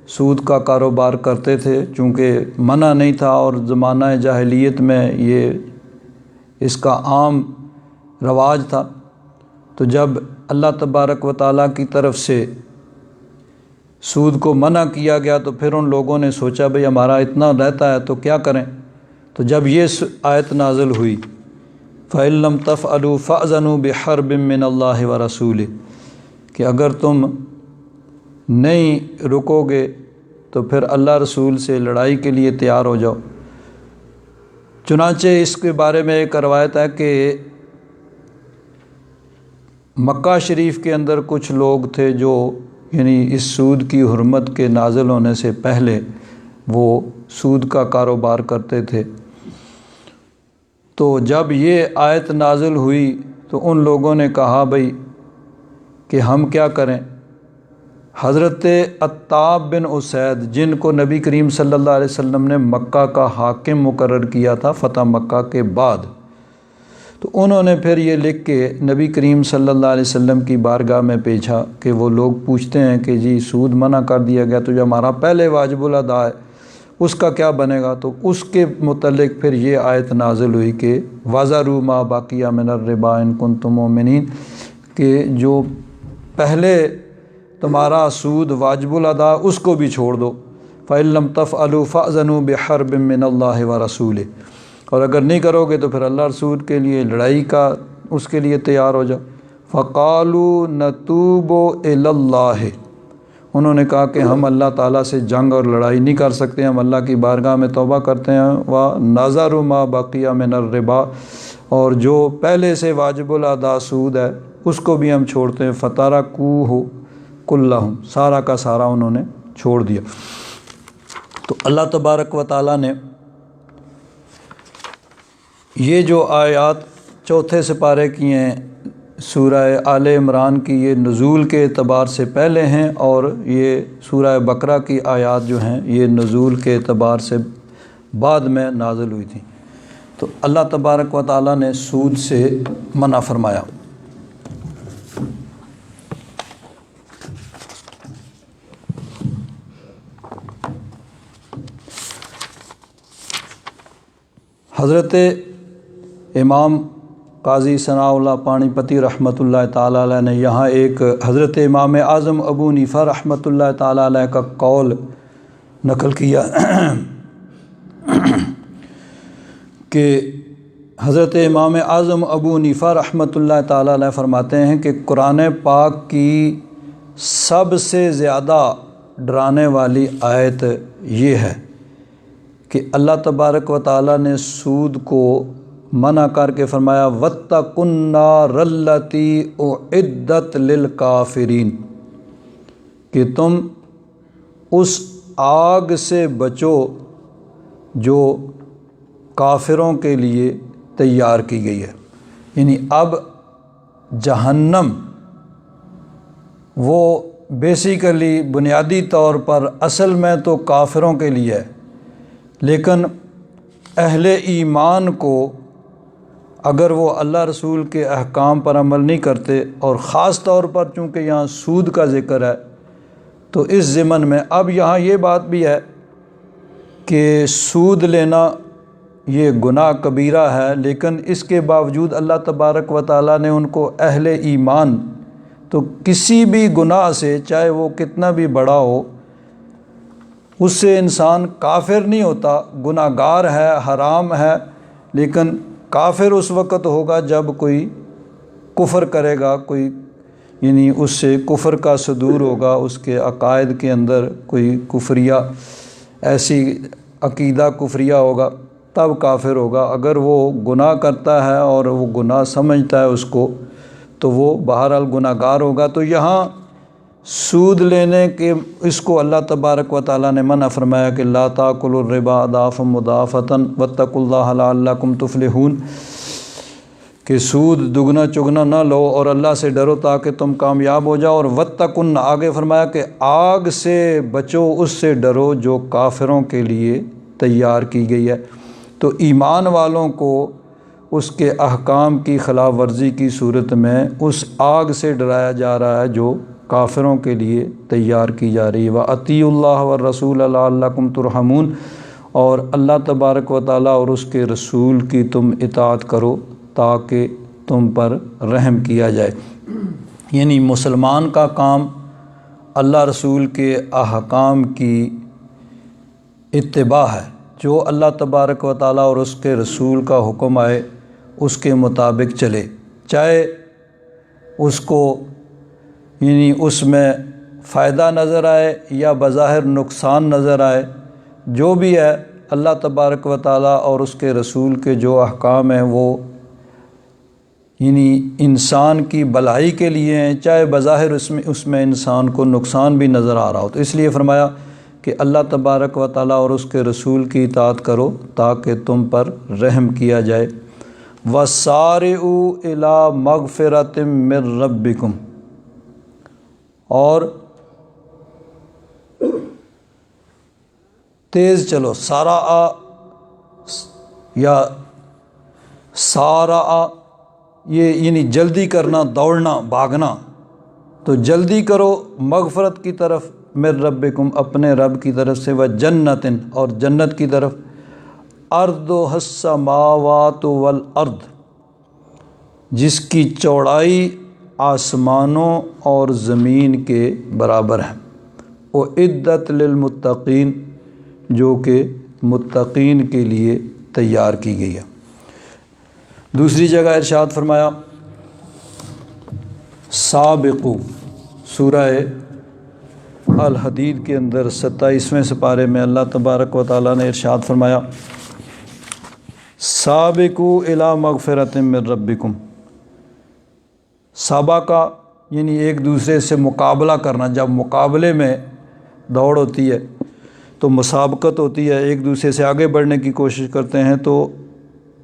سود کا کاروبار کرتے تھے، چونکہ منع نہیں تھا اور زمانہ جاہلیت میں یہ اس کا عام رواج تھا۔ تو جب اللہ تبارک و تعالیٰ کی طرف سے سود کو منع کیا گیا تو پھر ان لوگوں نے سوچا بھئی ہمارا اتنا رہتا ہے تو کیا کریں؟ تو جب یہ آیت نازل ہوئی فَإِن لَمْ تَفْعَلُوا فَأْذَنُوا بِحَرْبٍ مِّنَ اللَّهِ وَرَسُولِهِ، کہ اگر تم نہیں رکو گے تو پھر اللہ رسول سے لڑائی کے لیے تیار ہو جاؤ۔ چنانچہ اس کے بارے میں ایک روایت ہے کہ مکہ شریف کے اندر کچھ لوگ تھے جو یعنی اس سود کی حرمت کے نازل ہونے سے پہلے وہ سود کا کاروبار کرتے تھے۔ تو جب یہ آیت نازل ہوئی تو ان لوگوں نے کہا بھئی کہ ہم کیا کریں؟ حضرت عتاب بن اسید جن کو نبی کریم صلی اللہ علیہ وسلم نے مکہ کا حاکم مقرر کیا تھا فتح مکہ کے بعد، تو انہوں نے پھر یہ لکھ کے نبی کریم صلی اللہ علیہ وسلم کی بارگاہ میں بھیجا کہ وہ لوگ پوچھتے ہیں کہ جی سود منع کر دیا گیا تو جو ہمارا پہلے واجب الادا ہے اس کا کیا بنے گا؟ تو اس کے متعلق پھر یہ آیت نازل ہوئی کہ وَذَرُوا مَا بَقِیَ مِنَ الرِّبَا إِن كُنتُم مُؤْمِنِینَ، کہ جو پہلے تمہارا سود واجب الادا اس کو بھی چھوڑ دو، فَإِن لَّمْ تَفْعَلُوا فَأْذَنُوا بِحَرْبٍ مِّنَ اللَّهِ وَرَسُولِهِ، اور اگر نہیں کرو گے تو پھر اللہ رسول کے لیے لڑائی کا اس کے لیے تیار ہو جاؤ۔ فَقَالُوا نَتُوبُ إِلَى اللَّهِ، انہوں نے کہا کہ ہم اللہ تعالیٰ سے جنگ اور لڑائی نہیں کر سکتے، ہم اللہ کی بارگاہ میں توبہ کرتے ہیں۔ وَنَذَرُ مَا بَقِیَ مِنَ الرِّبَا، اور جو پہلے سے واجب الادا سود ہے اس کو بھی ہم چھوڑتے ہیں۔ فَتَرَكُوهُ كُلَّهُ، سارا کا سارا انہوں نے چھوڑ دیا۔ تو اللہ تبارک و تعالیٰ نے یہ جو آیات چوتھے سپارے کی ہیں سورہ آل عمران کی، یہ نزول کے اعتبار سے پہلے ہیں، اور یہ سورہ بقرہ کی آیات جو ہیں یہ نزول کے اعتبار سے بعد میں نازل ہوئی تھیں۔ تو اللہ تبارک و تعالیٰ نے سود سے منع فرمایا۔ حضرت امام قاضی ثناء اللہ پانی پتی رحمۃ اللہ تعالیٰ علیہ نے یہاں ایک حضرت امام اعظم ابو حنیفہ رحمۃ اللہ تعالیٰ علیہ کا قول نقل کیا کہ حضرت امام اعظم ابو حنیفہ رحمۃ اللہ تعالیٰ علیہ فرماتے ہیں کہ قرآن پاک کی سب سے زیادہ ڈرانے والی آیت یہ ہے کہ اللہ تبارک و تعالیٰ نے سود کو منع کر کے فرمایا وَاتَّقُوا النَّارَ الَّتِي أُعِدَّتْ لِلْكَافِرِينَ، کہ تم اس آگ سے بچو جو کافروں کے لیے تیار کی گئی ہے۔ یعنی اب جہنم وہ بیسیکلی بنیادی طور پر اصل میں تو کافروں کے لیے ہے، لیکن اہل ایمان کو اگر وہ اللہ رسول کے احکام پر عمل نہیں کرتے، اور خاص طور پر چونکہ یہاں سود کا ذکر ہے تو اس ضمن میں اب یہاں یہ بات بھی ہے کہ سود لینا یہ گناہ کبیرہ ہے، لیکن اس کے باوجود اللہ تبارک و تعالیٰ نے ان کو اہل ایمان، تو کسی بھی گناہ سے چاہے وہ کتنا بھی بڑا ہو اس سے انسان کافر نہیں ہوتا، گناہ گار ہے، حرام ہے، لیکن کافر اس وقت ہوگا جب کوئی کفر کرے گا، کوئی یعنی اس سے کفر کا صدور ہوگا، اس کے عقائد کے اندر کوئی کفریہ ایسی عقیدہ کفریہ ہوگا تب کافر ہوگا۔ اگر وہ گناہ کرتا ہے اور وہ گناہ سمجھتا ہے اس کو تو وہ بہرحال گناہ گار ہوگا۔ تو یہاں سود لینے کے اس کو اللہ تبارک و تعالیٰ نے منع فرمایا کہ لا تاکلوا الربا اضعافا مضاعفۃ واتقوا اللہ لعلکم تفلحون، کہ سود دگنا چگنا نہ لو اور اللہ سے ڈرو تاکہ تم کامیاب ہو جاؤ، اور واتقوا، آگے فرمایا کہ آگ سے بچو، اس سے ڈرو جو کافروں کے لیے تیار کی گئی ہے۔ تو ایمان والوں کو اس کے احکام کی خلاف ورزی کی صورت میں اس آگ سے ڈرایا جا رہا ہے جو کافروں کے لیے تیار کی جا رہی ہے۔ وَأَطِیعُوا اللَّهَ وَالرَّسُولَ لَعَلَّکُمْ تُرْحَمُونَ، اور اللہ تبارک و تعالیٰ اور اس کے رسول کی تم اطاعت کرو تاکہ تم پر رحم کیا جائے۔ یعنی مسلمان کا کام اللہ رسول کے احکام کی اتباع ہے، جو اللہ تبارک و تعالیٰ اور اس کے رسول کا حکم آئے اس کے مطابق چلے، چاہے اس کو یعنی اس میں فائدہ نظر آئے یا بظاہر نقصان نظر آئے، جو بھی ہے اللہ تبارک و تعالیٰ اور اس کے رسول کے جو احکام ہیں وہ یعنی انسان کی بھلائی کے لیے ہیں، چاہے بظاہر اس میں انسان کو نقصان بھی نظر آ رہا ہو۔ تو اس لیے فرمایا کہ اللہ تبارک و تعالیٰ اور اس کے رسول کی اطاعت کرو تاکہ تم پر رحم کیا جائے۔ وَسَارِعُوا إِلَىٰ مَغْفِرَةٍ مِّن رَّبِّكُمْ، اور تیز چلو، سارا یا سارا یہ یعنی جلدی کرنا، دوڑنا، بھاگنا، تو جلدی کرو مغفرت کی طرف، من ربکم اپنے رب کی طرف سے، و جنت اور جنت کی طرف، ارضھا السماوات والارض جس کی چوڑائی آسمانوں اور زمین کے برابر ہے، اعدت للمتقین جو کہ متقین کے لیے تیار کی گئی ہے۔ دوسری جگہ ارشاد فرمایا سابقو، سورہ الحدید کے اندر 27ویں سپارے میں اللہ تبارک و تعالیٰ نے ارشاد فرمایا سابقو الی مغفرۃ من ربکم، سابقہ یعنی ایک دوسرے سے مقابلہ کرنا، جب مقابلے میں دوڑ ہوتی ہے تو مسابقت ہوتی ہے، ایک دوسرے سے آگے بڑھنے کی کوشش کرتے ہیں، تو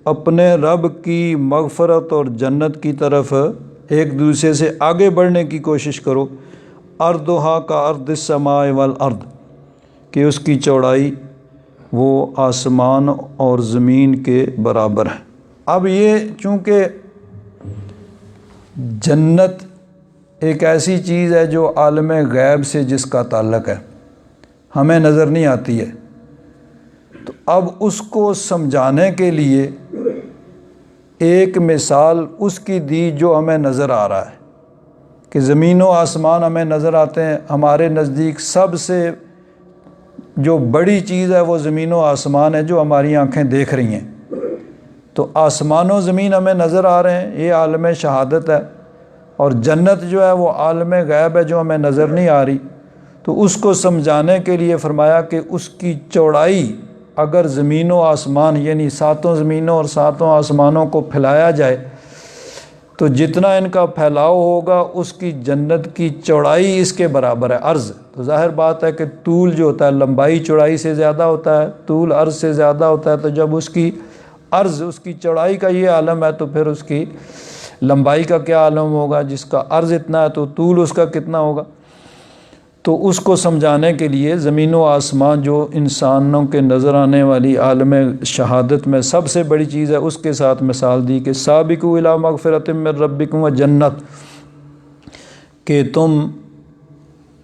اپنے رب کی مغفرت اور جنت کی طرف ایک دوسرے سے آگے بڑھنے کی کوشش کرو، ارضھا کا ارض السماء والارض کہ اس کی چوڑائی وہ آسمان اور زمین کے برابر ہے۔ اب یہ چونکہ جنت ایک ایسی چیز ہے جو عالم غیب سے جس کا تعلق ہے، ہمیں نظر نہیں آتی ہے، تو اب اس کو سمجھانے کے لیے ایک مثال اس کی دی جو ہمیں نظر آ رہا ہے کہ زمین و آسمان ہمیں نظر آتے ہیں، ہمارے نزدیک سب سے جو بڑی چیز ہے وہ زمین و آسمان ہے جو ہماری آنکھیں دیکھ رہی ہیں، تو آسمان و زمین ہمیں نظر آ رہے ہیں، یہ عالم شہادت ہے، اور جنت جو ہے وہ عالم غیب ہے جو ہمیں نظر نہیں آ رہی، تو اس کو سمجھانے کے لیے فرمایا کہ اس کی چوڑائی اگر زمین و آسمان یعنی ساتوں زمینوں اور ساتوں آسمانوں کو پھیلایا جائے تو جتنا ان کا پھیلاؤ ہوگا اس کی جنت کی چوڑائی اس کے برابر ہے، عرض، تو ظاہر بات ہے کہ طول جو ہوتا ہے لمبائی چوڑائی سے زیادہ ہوتا ہے، طول عرض سے زیادہ ہوتا ہے، تو جب اس کی عرض اس کی چوڑائی کا یہ عالم ہے تو پھر اس کی لمبائی کا کیا عالم ہوگا، جس کا عرض اتنا ہے تو طول اس کا کتنا ہوگا۔ تو اس کو سمجھانے کے لیے زمین و آسمان جو انسانوں کے نظر آنے والی عالم شہادت میں سب سے بڑی چیز ہے اس کے ساتھ مثال دی کہ سابقوا الی مغفرۃ من ربکم و جنت، کہ تم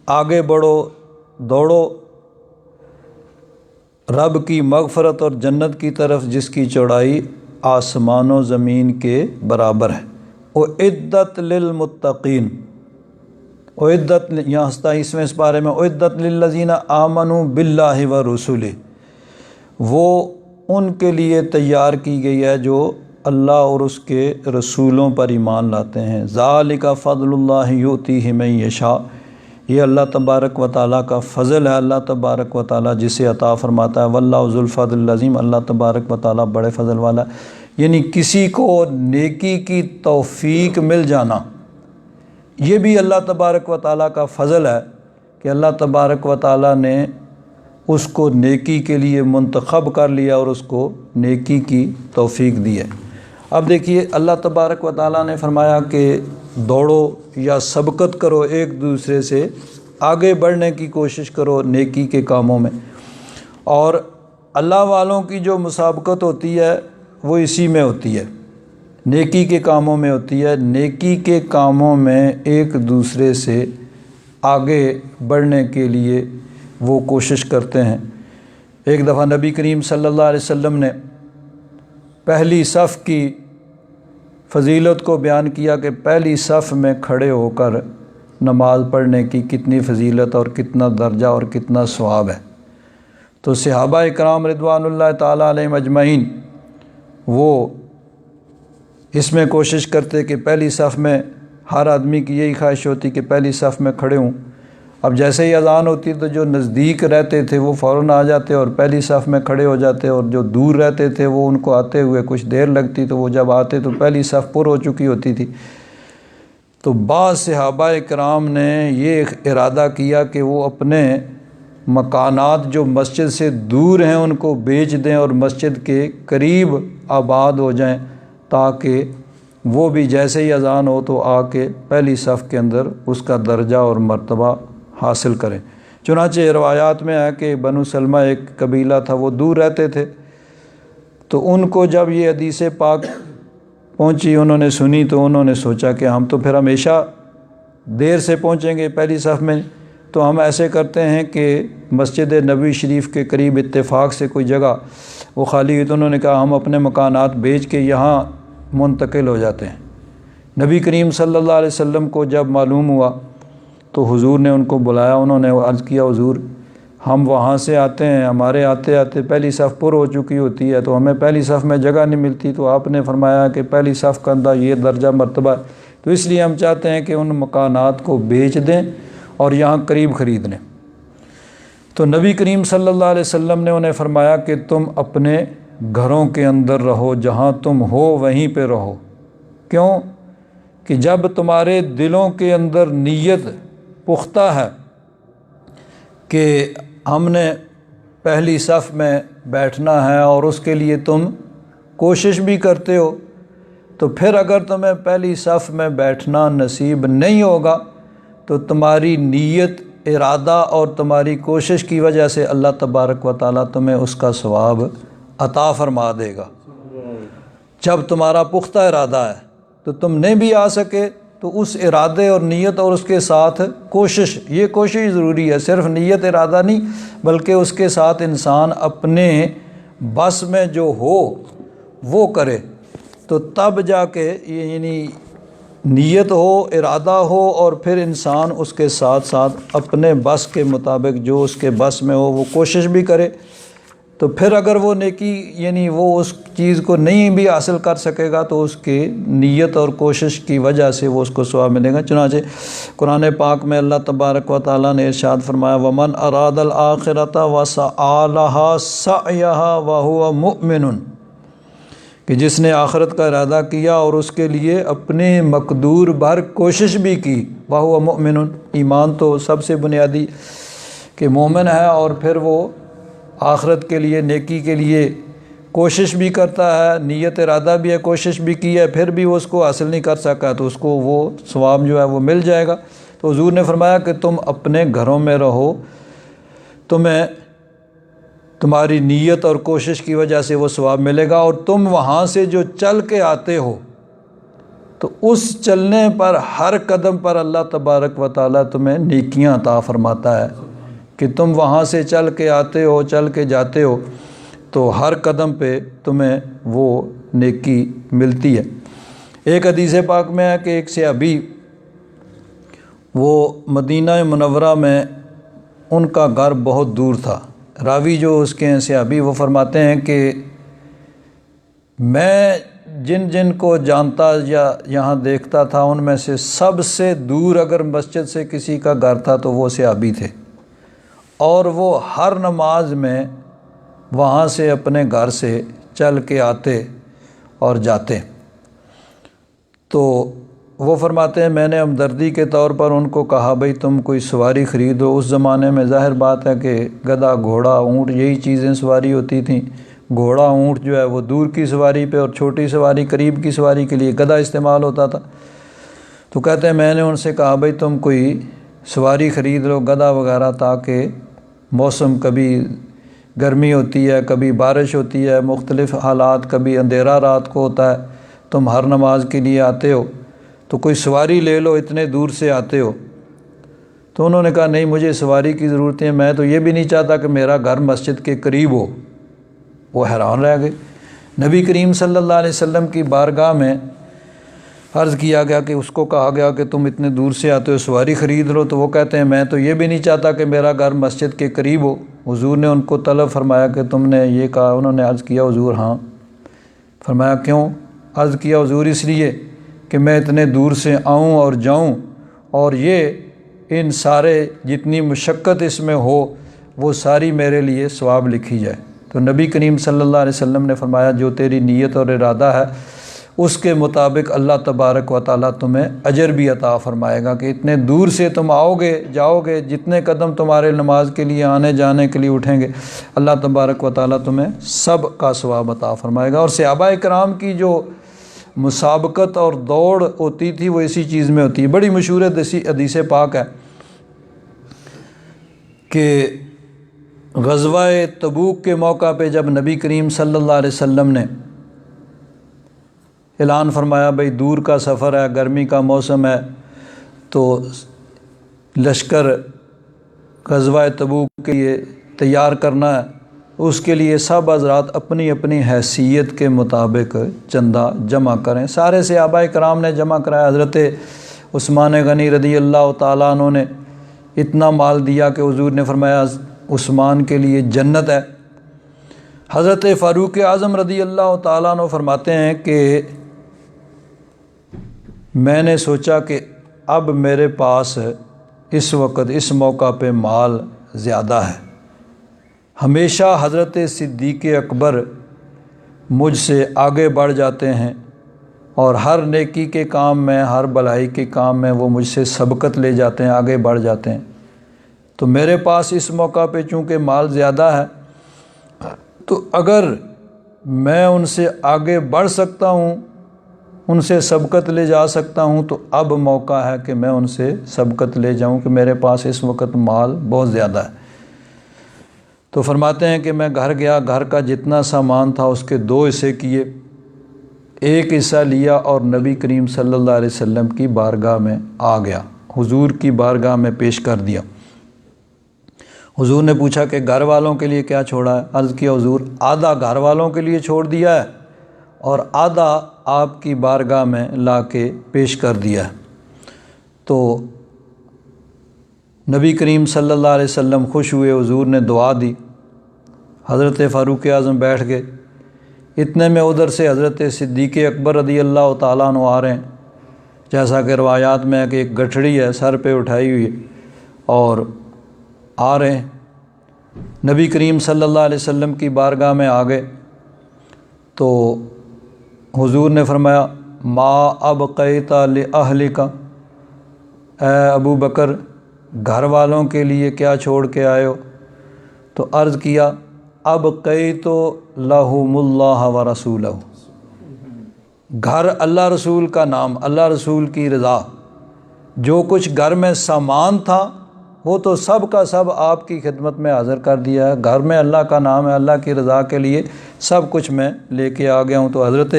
آگے بڑھو، دوڑو رب کی مغفرت اور جنت کی طرف جس کی چوڑائی آسمان و زمین کے برابر ہے، اعدت للمتقین، اعدت یہاں 27ویں سپارے میں اعدت للذین آمنوا باللہ ورسلہ، وہ ان کے لیے تیار کی گئی ہے جو اللہ اور اس کے رسولوں پر ایمان لاتے ہیں، ذالک فضل اللہ یؤتیہ من یشاء، یہ اللہ تبارک و تعالیٰ کا فضل ہے، اللہ تبارک و تعالیٰ جسے عطا فرماتا ہے، واللہ ذو الفضل العظیم، اللہ تبارک و تعالیٰ بڑے فضل والا ہے، یعنی کسی کو نیکی کی توفیق مل جانا یہ بھی اللہ تبارک و تعالیٰ کا فضل ہے کہ اللہ تبارک و تعالیٰ نے اس کو نیکی کے لیے منتخب کر لیا اور اس کو نیکی کی توفیق دی ہے۔ اب دیکھیے اللہ تبارک و تعالیٰ نے فرمایا کہ دوڑو یا سبقت کرو، ایک دوسرے سے آگے بڑھنے کی کوشش کرو نیکی کے کاموں میں، اور اللہ والوں کی جو مسابقت ہوتی ہے وہ اسی میں ہوتی ہے، نیکی کے کاموں میں ہوتی ہے، نیکی کے کاموں میں ایک دوسرے سے آگے بڑھنے کے لیے وہ کوشش کرتے ہیں۔ ایک دفعہ نبی کریم صلی اللہ علیہ وسلم نے پہلی صف کی فضیلت کو بیان کیا کہ پہلی صف میں کھڑے ہو کر نماز پڑھنے کی کتنی فضیلت اور کتنا درجہ اور کتنا ثواب ہے، تو صحابہ اکرام رضوان اللہ تعالیٰ علیہم اجمعین وہ اس میں کوشش کرتے کہ پہلی صف میں، ہر آدمی کی یہی خواہش ہوتی کہ پہلی صف میں کھڑے ہوں۔ اب جیسے ہی اذان ہوتی تو جو نزدیک رہتے تھے وہ فوراً آ جاتے اور پہلی صف میں کھڑے ہو جاتے، اور جو دور رہتے تھے وہ ان کو آتے ہوئے کچھ دیر لگتی، تو وہ جب آتے تو پہلی صف پر ہو چکی ہوتی تھی۔ تو بعض صحابہ کرام نے یہ ارادہ کیا کہ وہ اپنے مکانات جو مسجد سے دور ہیں ان کو بیچ دیں اور مسجد کے قریب آباد ہو جائیں، تاکہ وہ بھی جیسے ہی اذان ہو تو آ کے پہلی صف کے اندر اس کا درجہ اور مرتبہ حاصل کریں۔ چنانچہ روایات میں ہے کہ بنو سلمہ ایک قبیلہ تھا، وہ دور رہتے تھے، تو ان کو جب یہ حدیث پاک پہنچی، انہوں نے سنی، تو انہوں نے سوچا کہ ہم تو پھر ہمیشہ دیر سے پہنچیں گے پہلی صف میں، تو ہم ایسے کرتے ہیں کہ مسجد نبوی شریف کے قریب اتفاق سے کوئی جگہ وہ خالی ہوئی، تو انہوں نے کہا ہم اپنے مکانات بیچ کے یہاں منتقل ہو جاتے ہیں۔ نبی کریم صلی اللہ علیہ وسلم کو جب معلوم ہوا تو حضور نے ان کو بلایا، انہوں نے عرض کیا حضور ہم وہاں سے آتے ہیں، ہمارے آتے آتے پہلی صف پر ہو چکی ہوتی ہے، تو ہمیں پہلی صف میں جگہ نہیں ملتی، تو آپ نے فرمایا کہ پہلی صف کا اندر یہ درجہ مرتبہ ہے، تو اس لیے ہم چاہتے ہیں کہ ان مکانات کو بیچ دیں اور یہاں قریب خرید لیں۔ تو نبی کریم صلی اللہ علیہ وسلم نے انہیں فرمایا کہ تم اپنے گھروں کے اندر رہو، جہاں تم ہو وہیں پہ رہو۔ کیوں؟ کہ جب تمہارے دلوں کے اندر نیت پختہ ہے کہ ہم نے پہلی صف میں بیٹھنا ہے اور اس کے لیے تم کوشش بھی کرتے ہو، تو پھر اگر تمہیں پہلی صف میں بیٹھنا نصیب نہیں ہوگا تو تمہاری نیت، ارادہ اور تمہاری کوشش کی وجہ سے اللہ تبارک و تعالیٰ تمہیں اس کا ثواب عطا فرما دے گا۔ جب تمہارا پختہ ارادہ ہے تو تم نہیں بھی آ سکے تو اس ارادے اور نیت اور اس کے ساتھ کوشش، یہ کوشش ضروری ہے، صرف نیت ارادہ نہیں، بلکہ اس کے ساتھ انسان اپنے بس میں جو ہو وہ کرے، تو تب جا کے یعنی نیت ہو، ارادہ ہو، اور پھر انسان اس کے ساتھ ساتھ اپنے بس کے مطابق جو اس کے بس میں ہو وہ کوشش بھی کرے، تو پھر اگر وہ نیکی یعنی وہ اس چیز کو نہیں بھی حاصل کر سکے گا تو اس کی نیت اور کوشش کی وجہ سے وہ اس کو ثواب ملے گا۔ چنانچہ قرآن پاک میں اللہ تبارک و تعالیٰ نے ارشاد فرمایا وَمَنْ أَرَادَ الْآخِرَةَ وَسَعَى لَهَا سَعْيَهَا وَهُوَ مُؤْمِنٌ، کہ جس نے آخرت کا ارادہ کیا اور اس کے لیے اپنے مقدور بھر کوشش بھی کی، وَهُوَ مُؤْمِنٌ، ایمان تو سب سے بنیادی کہ مومن ہے اور پھر وہ آخرت کے لیے، نیکی کے لیے کوشش بھی کرتا ہے، نیت ارادہ بھی ہے، کوشش بھی کی ہے، پھر بھی وہ اس کو حاصل نہیں کر سکا تو اس کو وہ ثواب جو ہے وہ مل جائے گا۔ تو حضور نے فرمایا کہ تم اپنے گھروں میں رہو، تمہیں تمہاری نیت اور کوشش کی وجہ سے وہ ثواب ملے گا، اور تم وہاں سے جو چل کے آتے ہو تو اس چلنے پر ہر قدم پر اللہ تبارک و تعالیٰ تمہیں نیکیاں عطا فرماتا ہے، کہ تم وہاں سے چل کے آتے ہو، چل کے جاتے ہو، تو ہر قدم پہ تمہیں وہ نیکی ملتی ہے۔ ایک حدیث پاک میں ہے کہ ایک صحابی وہ مدینہ منورہ میں، ان کا گھر بہت دور تھا، راوی جو اس کے ہیں صحابی، وہ فرماتے ہیں کہ میں جن جن کو جانتا یا یہاں دیکھتا تھا ان میں سے سب سے دور اگر مسجد سے کسی کا گھر تھا تو وہ صحابی تھے، اور وہ ہر نماز میں وہاں سے اپنے گھر سے چل کے آتے اور جاتے۔ تو وہ فرماتے ہیں میں نے ہمدردی کے طور پر ان کو کہا بھئی تم کوئی سواری خریدو۔ اس زمانے میں ظاہر بات ہے کہ گدھا، گھوڑا، اونٹ یہی چیزیں سواری ہوتی تھیں۔ گھوڑا، اونٹ جو ہے وہ دور کی سواری پہ، اور چھوٹی سواری قریب کی سواری کے لیے گدھا استعمال ہوتا تھا۔ تو کہتے ہیں میں نے ان سے کہا بھئی تم کوئی سواری خرید لو، گدھا وغیرہ، تاکہ موسم کبھی گرمی ہوتی ہے، کبھی بارش ہوتی ہے، مختلف حالات، کبھی اندھیرا رات کو ہوتا ہے، تم ہر نماز کے لیے آتے ہو تو کوئی سواری لے لو، اتنے دور سے آتے ہو۔ تو انہوں نے کہا نہیں مجھے سواری کی ضرورت ہے، میں تو یہ بھی نہیں چاہتا کہ میرا گھر مسجد کے قریب ہو۔ وہ حیران رہ گئے۔ نبی کریم صلی اللہ علیہ وسلم کی بارگاہ میں عرض کیا گیا کہ اس کو کہا گیا کہ تم اتنے دور سے آتے ہو، سواری خرید لو، تو وہ کہتے ہیں میں تو یہ بھی نہیں چاہتا کہ میرا گھر مسجد کے قریب ہو۔ حضور نے ان کو طلب فرمایا کہ تم نے یہ کہا؟ انہوں نے عرض کیا حضور ہاں۔ فرمایا کیوں؟ عرض کیا حضور اس لیے کہ میں اتنے دور سے آؤں اور جاؤں، اور یہ ان سارے جتنی مشقت اس میں ہو وہ ساری میرے لیے ثواب لکھی جائے۔ تو نبی کریم صلی اللہ علیہ وسلم نے فرمایا جو تیری نیت اور ارادہ ہے اس کے مطابق اللہ تبارک و تعالیٰ تمہیں اجر بھی عطا فرمائے گا، کہ اتنے دور سے تم آؤ گے، جاؤ گے، جتنے قدم تمہارے نماز کے لیے آنے جانے کے لیے اٹھیں گے، اللہ تبارک و تعالیٰ تمہیں سب کا ثواب عطا فرمائے گا۔ اور صحابہ کرام کی جو مسابقت اور دوڑ ہوتی تھی وہ اسی چیز میں ہوتی ہے۔ بڑی مشہور حدیث پاک ہے کہ غزوہ تبوک کے موقع پہ جب نبی کریم صلی اللہ علیہ وسلم نے اعلان فرمایا بھئی دور کا سفر ہے، گرمی کا موسم ہے، تو لشکر غزوہ تبوک کے لیے تیار کرنا ہے، اس کے لیے سب حضرات اپنی اپنی حیثیت کے مطابق چندہ جمع کریں۔ سارے صحابہ کرام نے جمع کرایا۔ حضرت عثمان غنی رضی اللہ تعالیٰ عنہ نے اتنا مال دیا کہ حضور نے فرمایا عثمان کے لیے جنت ہے۔ حضرت فاروق اعظم رضی اللہ تعالیٰ عنہ فرماتے ہیں کہ میں نے سوچا کہ اب میرے پاس اس وقت اس موقع پہ مال زیادہ ہے۔ ہمیشہ حضرت صدیق اکبر مجھ سے آگے بڑھ جاتے ہیں اور ہر نیکی کے کام میں، ہر بھلائی کے کام میں وہ مجھ سے سبقت لے جاتے ہیں، آگے بڑھ جاتے ہیں۔ تو میرے پاس اس موقع پہ چونکہ مال زیادہ ہے، تو اگر میں ان سے آگے بڑھ سکتا ہوں، ان سے سبقت لے جا سکتا ہوں، تو اب موقع ہے کہ میں ان سے سبقت لے جاؤں کہ میرے پاس اس وقت مال بہت زیادہ ہے۔ تو فرماتے ہیں کہ میں گھر گیا، گھر کا جتنا سامان تھا اس کے 2 حصے کیے، ایک حصہ لیا اور نبی کریم صلی اللہ علیہ وسلم کی بارگاہ میں آ گیا، حضور کی بارگاہ میں پیش کر دیا۔ حضور نے پوچھا کہ گھر والوں کے لیے کیا چھوڑا ہے؟ عرض کیا حضور آدھا گھر والوں کے لیے چھوڑ دیا ہے اور آدھا آپ کی بارگاہ میں لا کے پیش کر دیا ہے۔ تو نبی کریم صلی اللہ علیہ وسلم خوش ہوئے، حضور نے دعا دی، حضرت فاروق اعظم بیٹھ گئے۔ اتنے میں ادھر سے حضرت صدیق اکبر رضی اللہ تعالیٰ عنہ آ رہے ہیں، جیسا کہ روایات میں ہے کہ ایک گٹھڑی ہے سر پہ اٹھائی ہوئی اور آ رہے ہیں۔ نبی کریم صلی اللہ علیہ وسلم کی بارگاہ میں آ گئے تو حضور نے فرمایا ما ابقیت لأہلک، اے ابو بکر گھر والوں کے لیے کیا چھوڑ کے آئے ہو؟ تو عرض کیا ابقیت لہم اللہ ورسولہ، گھر اللہ رسول کا نام، اللہ رسول کی رضا، جو کچھ گھر میں سامان تھا وہ تو سب کا سب آپ کی خدمت میں حاضر کر دیا ہے۔ گھر میں اللہ کا نام ہے، اللہ کی رضا کے لیے سب کچھ میں لے کے آ گیا ہوں۔ تو حضرت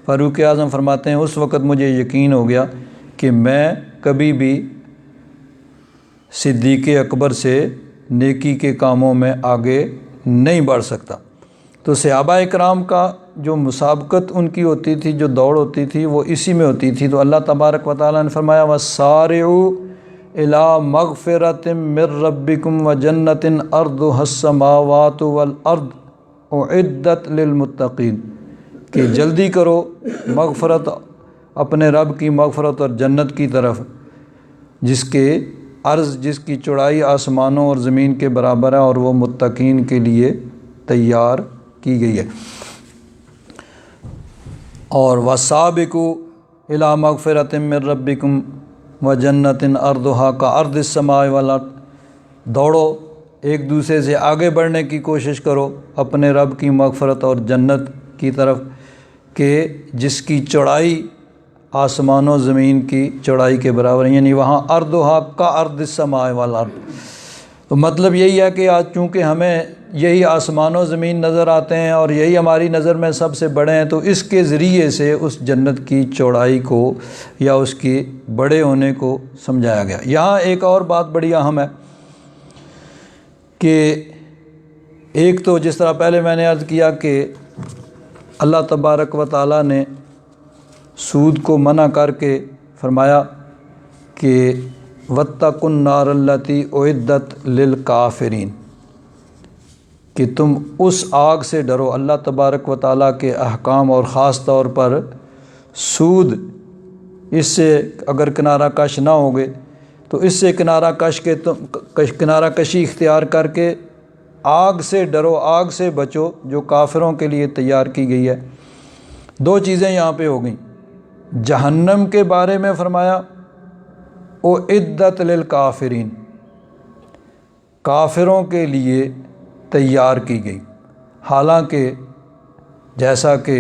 فاروق اعظم فرماتے ہیں اس وقت مجھے یقین ہو گیا کہ میں کبھی بھی صدیق اکبر سے نیکی کے کاموں میں آگے نہیں بڑھ سکتا۔ تو صحابہ اکرام کا جو مسابقت ان کی ہوتی تھی، جو دوڑ ہوتی تھی، وہ اسی میں ہوتی تھی۔ تو اللہ تبارک و تعالیٰ نے فرمایا وَسَارِعُوا إِلَىٰ مَغْفِرَةٍ مِّن رَّبِّكُمْ وَجَنَّةٍ أَرْضُهَا السَّمَاوَاتُ وَالْأَرْضُ أُعِدَّتْ لِلْمُتَّقِينَ، کہ جلدی کرو مغفرت، اپنے رب کی مغفرت اور جنت کی طرف، جس کے عرض، جس کی چوڑائی آسمانوں اور زمین کے برابر ہے، اور وہ متقین کے لیے تیار کی گئی ہے۔ اور وَسَابِقُوا إِلَىٰ مَغْفِرَةٍ مِّن رَّبِّكُمْ وَجَنَّةٍ أَرْضُهَا كَأَرْضِ السَّمَاءِ وَالْأَرْضِ، دوڑو ایک دوسرے سے آگے بڑھنے کی کوشش کرو اپنے رب کی مغفرت اور جنت کی طرف، کہ جس کی چوڑائی آسمان و زمین کی چوڑائی کے برابر، یعنی وہاں أَرْضُهَا كَأَرْضِ السَّمَاءِ وَالْأَرْضِ۔ تو مطلب یہی ہے کہ آج چونکہ ہمیں یہی آسمان و زمین نظر آتے ہیں اور یہی ہماری نظر میں سب سے بڑے ہیں، تو اس کے ذریعے سے اس جنت کی چوڑائی کو یا اس کے بڑے ہونے کو سمجھایا گیا۔ یہاں ایک اور بات بڑی اہم ہے کہ ایک تو جس طرح پہلے میں نے عرض کیا کہ اللہ تبارک و تعالیٰ نے سود کو منع کر کے فرمایا کہ وَاتَّقُوا النَّارَ الَّتِي أُعِدَّتْ لِلْكَافِرِينَ، کہ تم اس آگ سے ڈرو۔ اللہ تبارک و تعالیٰ کے احکام اور خاص طور پر سود، اس سے اگر کنارہ کش نہ ہوگے تو اس سے کنارہ کشی اختیار کر کے آگ سے ڈرو، آگ سے بچو جو کافروں کے لیے تیار کی گئی ہے۔ 2 چیزیں یہاں پہ ہو گئیں، جہنم کے بارے میں فرمایا اُعِدَّتْ لِلْكَافِرِينَ، کافروں کے لیے تیار کی گئی۔ حالانکہ جیسا کہ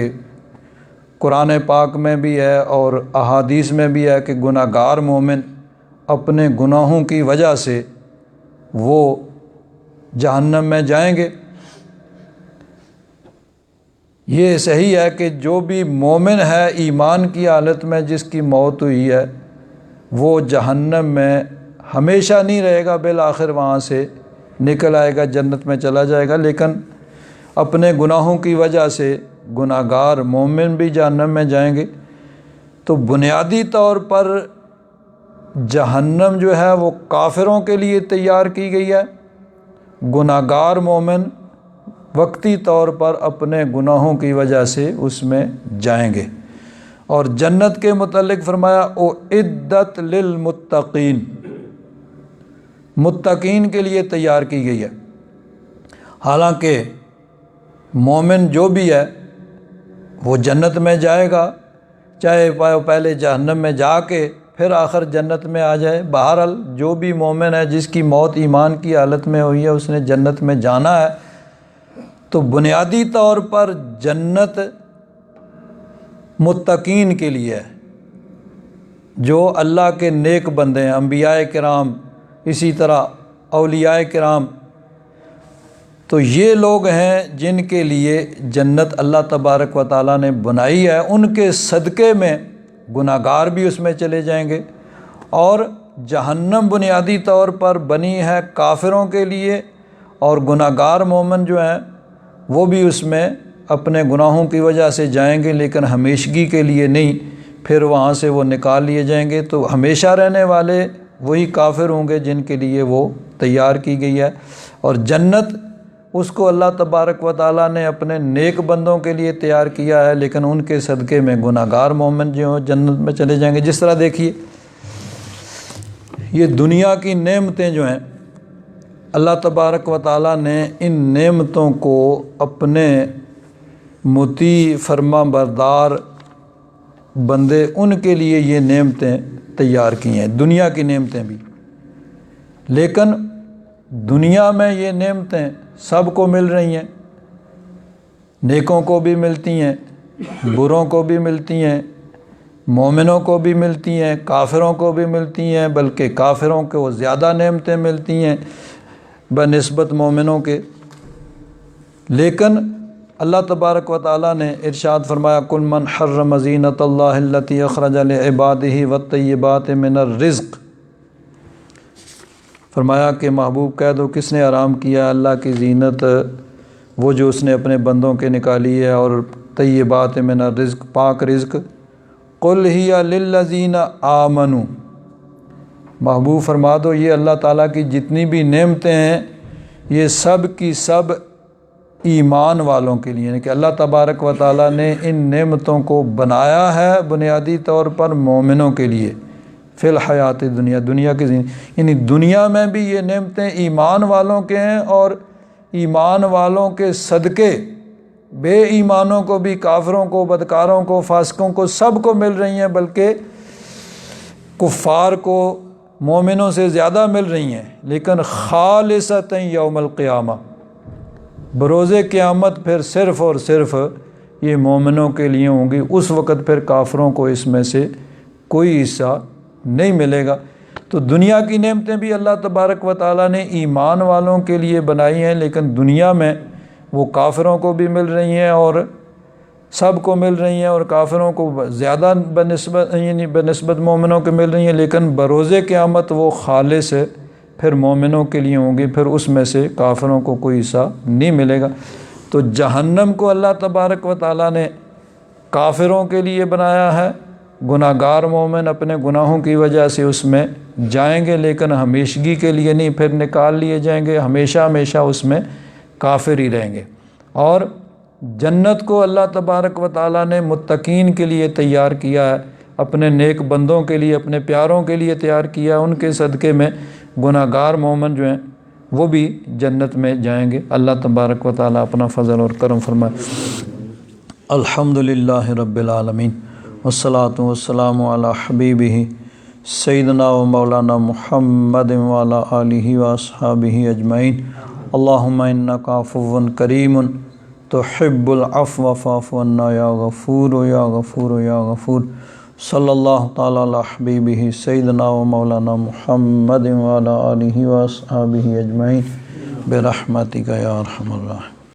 قرآن پاک میں بھی ہے اور احادیث میں بھی ہے کہ گناہگار مومن اپنے گناہوں کی وجہ سے وہ جہنم میں جائیں گے۔ یہ صحیح ہے کہ جو بھی مومن ہے ایمان کی حالت میں جس کی موت ہوئی ہے وہ جہنم میں ہمیشہ نہیں رہے گا، بالآخر وہاں سے نکل آئے گا، جنت میں چلا جائے گا۔ لیکن اپنے گناہوں کی وجہ سے گناہ گار مومن بھی جہنم میں جائیں گے۔ تو بنیادی طور پر جہنم جو ہے وہ کافروں کے لیے تیار کی گئی ہے، گناہ گار مومن وقتی طور پر اپنے گناہوں کی وجہ سے اس میں جائیں گے۔ اور جنت کے متعلق فرمایا اعدت للمتقین، متقین کے لیے تیار کی گئی ہے۔ حالانکہ مومن جو بھی ہے وہ جنت میں جائے گا، چاہے پہلے جہنم میں جا کے پھر آخر جنت میں آ جائے۔ بہرحال جو بھی مومن ہے جس کی موت ایمان کی حالت میں ہوئی ہے اس نے جنت میں جانا ہے۔ تو بنیادی طور پر جنت متقین کے لیے ہے، جو اللہ کے نیک بندے ہیں، انبیاء کرام، اسی طرح اولیاء کرام۔ تو یہ لوگ ہیں جن کے لیے جنت اللہ تبارک و تعالیٰ نے بنائی ہے، ان کے صدقے میں گناہ گار بھی اس میں چلے جائیں گے۔ اور جہنم بنیادی طور پر بنی ہے کافروں کے لیے، اور گناہ گار مومن جو ہیں وہ بھی اس میں اپنے گناہوں کی وجہ سے جائیں گے، لیکن ہمیشگی کے لیے نہیں، پھر وہاں سے وہ نکال لیے جائیں گے۔ تو ہمیشہ رہنے والے وہی کافر ہوں گے جن کے لیے وہ تیار کی گئی ہے۔ اور جنت اس کو اللہ تبارک و تعالیٰ نے اپنے نیک بندوں کے لیے تیار کیا ہے، لیکن ان کے صدقے میں گناہ گار مومن جو ہیں جنت میں چلے جائیں گے۔ جس طرح دیکھیے یہ دنیا کی نعمتیں جو ہیں، اللہ تبارک و تعالیٰ نے ان نعمتوں کو اپنے مطیع فرما بردار بندے ان کے لیے یہ نعمتیں تیار کی ہیں، دنیا کی نعمتیں بھی۔ لیکن دنیا میں یہ نعمتیں سب کو مل رہی ہیں، نیکوں کو بھی ملتی ہیں، بروں کو بھی ملتی ہیں، مومنوں کو بھی ملتی ہیں، کافروں کو بھی ملتی ہیں، بلکہ کافروں کو زیادہ نعمتیں ملتی ہیں بنسبت مومنوں کے۔ لیکن اللہ تبارک و تعالیٰ نے ارشاد فرمایا قل من حرم زینۃ اللہ التی اخرج لعبادہ والطیبات من الرزق، فرمایا کہ محبوب کہہ دو کس نے حرام کیا اللہ کی زینت، وہ جو اس نے اپنے بندوں کے نکالی ہے، اور طیبات من الرزق، پاک رزق۔ قل ہی للذین آمنوا، محبوب فرما دو یہ اللہ تعالیٰ کی جتنی بھی نعمتیں ہیں یہ سب کی سب ایمان والوں کے لیے، یعنی کہ اللہ تبارک و تعالیٰ نے ان نعمتوں کو بنایا ہے بنیادی طور پر مومنوں کے لیے فی الحیات دنیا، دنیا کی یعنی دنیا میں بھی یہ نعمتیں ایمان والوں کے ہیں، اور ایمان والوں کے صدقے بے ایمانوں کو بھی، کافروں کو، بدکاروں کو، فاسقوں کو، سب کو مل رہی ہیں، بلکہ کفار کو مومنوں سے زیادہ مل رہی ہیں۔ لیکن خالصۃ یوم القیامہ، بروز قیامت پھر صرف اور صرف یہ مومنوں کے لیے ہوں گی، اس وقت پھر کافروں کو اس میں سے کوئی حصہ نہیں ملے گا۔ تو دنیا کی نعمتیں بھی اللہ تبارک و تعالیٰ نے ایمان والوں کے لیے بنائی ہیں، لیکن دنیا میں وہ کافروں کو بھی مل رہی ہیں اور سب کو مل رہی ہیں، اور کافروں کو زیادہ بنسبت مومنوں کے مل رہی ہیں، لیکن بروز قیامت وہ خالص پھر مومنوں کے لیے ہوں گی، پھر اس میں سے کافروں کو کوئی حصہ نہیں ملے گا۔ تو جہنم کو اللہ تبارک و تعالیٰ نے کافروں کے لیے بنایا ہے، گناہ گار مومن اپنے گناہوں کی وجہ سے اس میں جائیں گے، لیکن ہمیشگی کے لیے نہیں، پھر نکال لیے جائیں گے، ہمیشہ ہمیشہ اس میں کافر ہی رہیں گے۔ اور جنت کو اللہ تبارک و تعالیٰ نے متقین کے لیے تیار کیا ہے، اپنے نیک بندوں کے لیے، اپنے پیاروں کے لیے تیار کیا ہے، ان کے صدقے میں گناہ گار مومن جو ہیں وہ بھی جنت میں جائیں گے۔ اللہ تبارک و تعالیٰ اپنا فضل اور کرم فرمائے۔ الحمدللہ رب العالمین، والصلاة والسلام علی حبیبہ سیدنا و مولانا محمد وعلی آلہ واصحابہ اجمعین۔ اللہم انک عفو کریم تحب العفو فاعف عنا یا غفور یا غفور یا غفور۔ صلی اللہ تعالیٰ علی حبیبہ سیدنا و مولانا محمد وعلی آلہ واصحابہ اجمعین۔ برحمتک یا ارحم الراحمین۔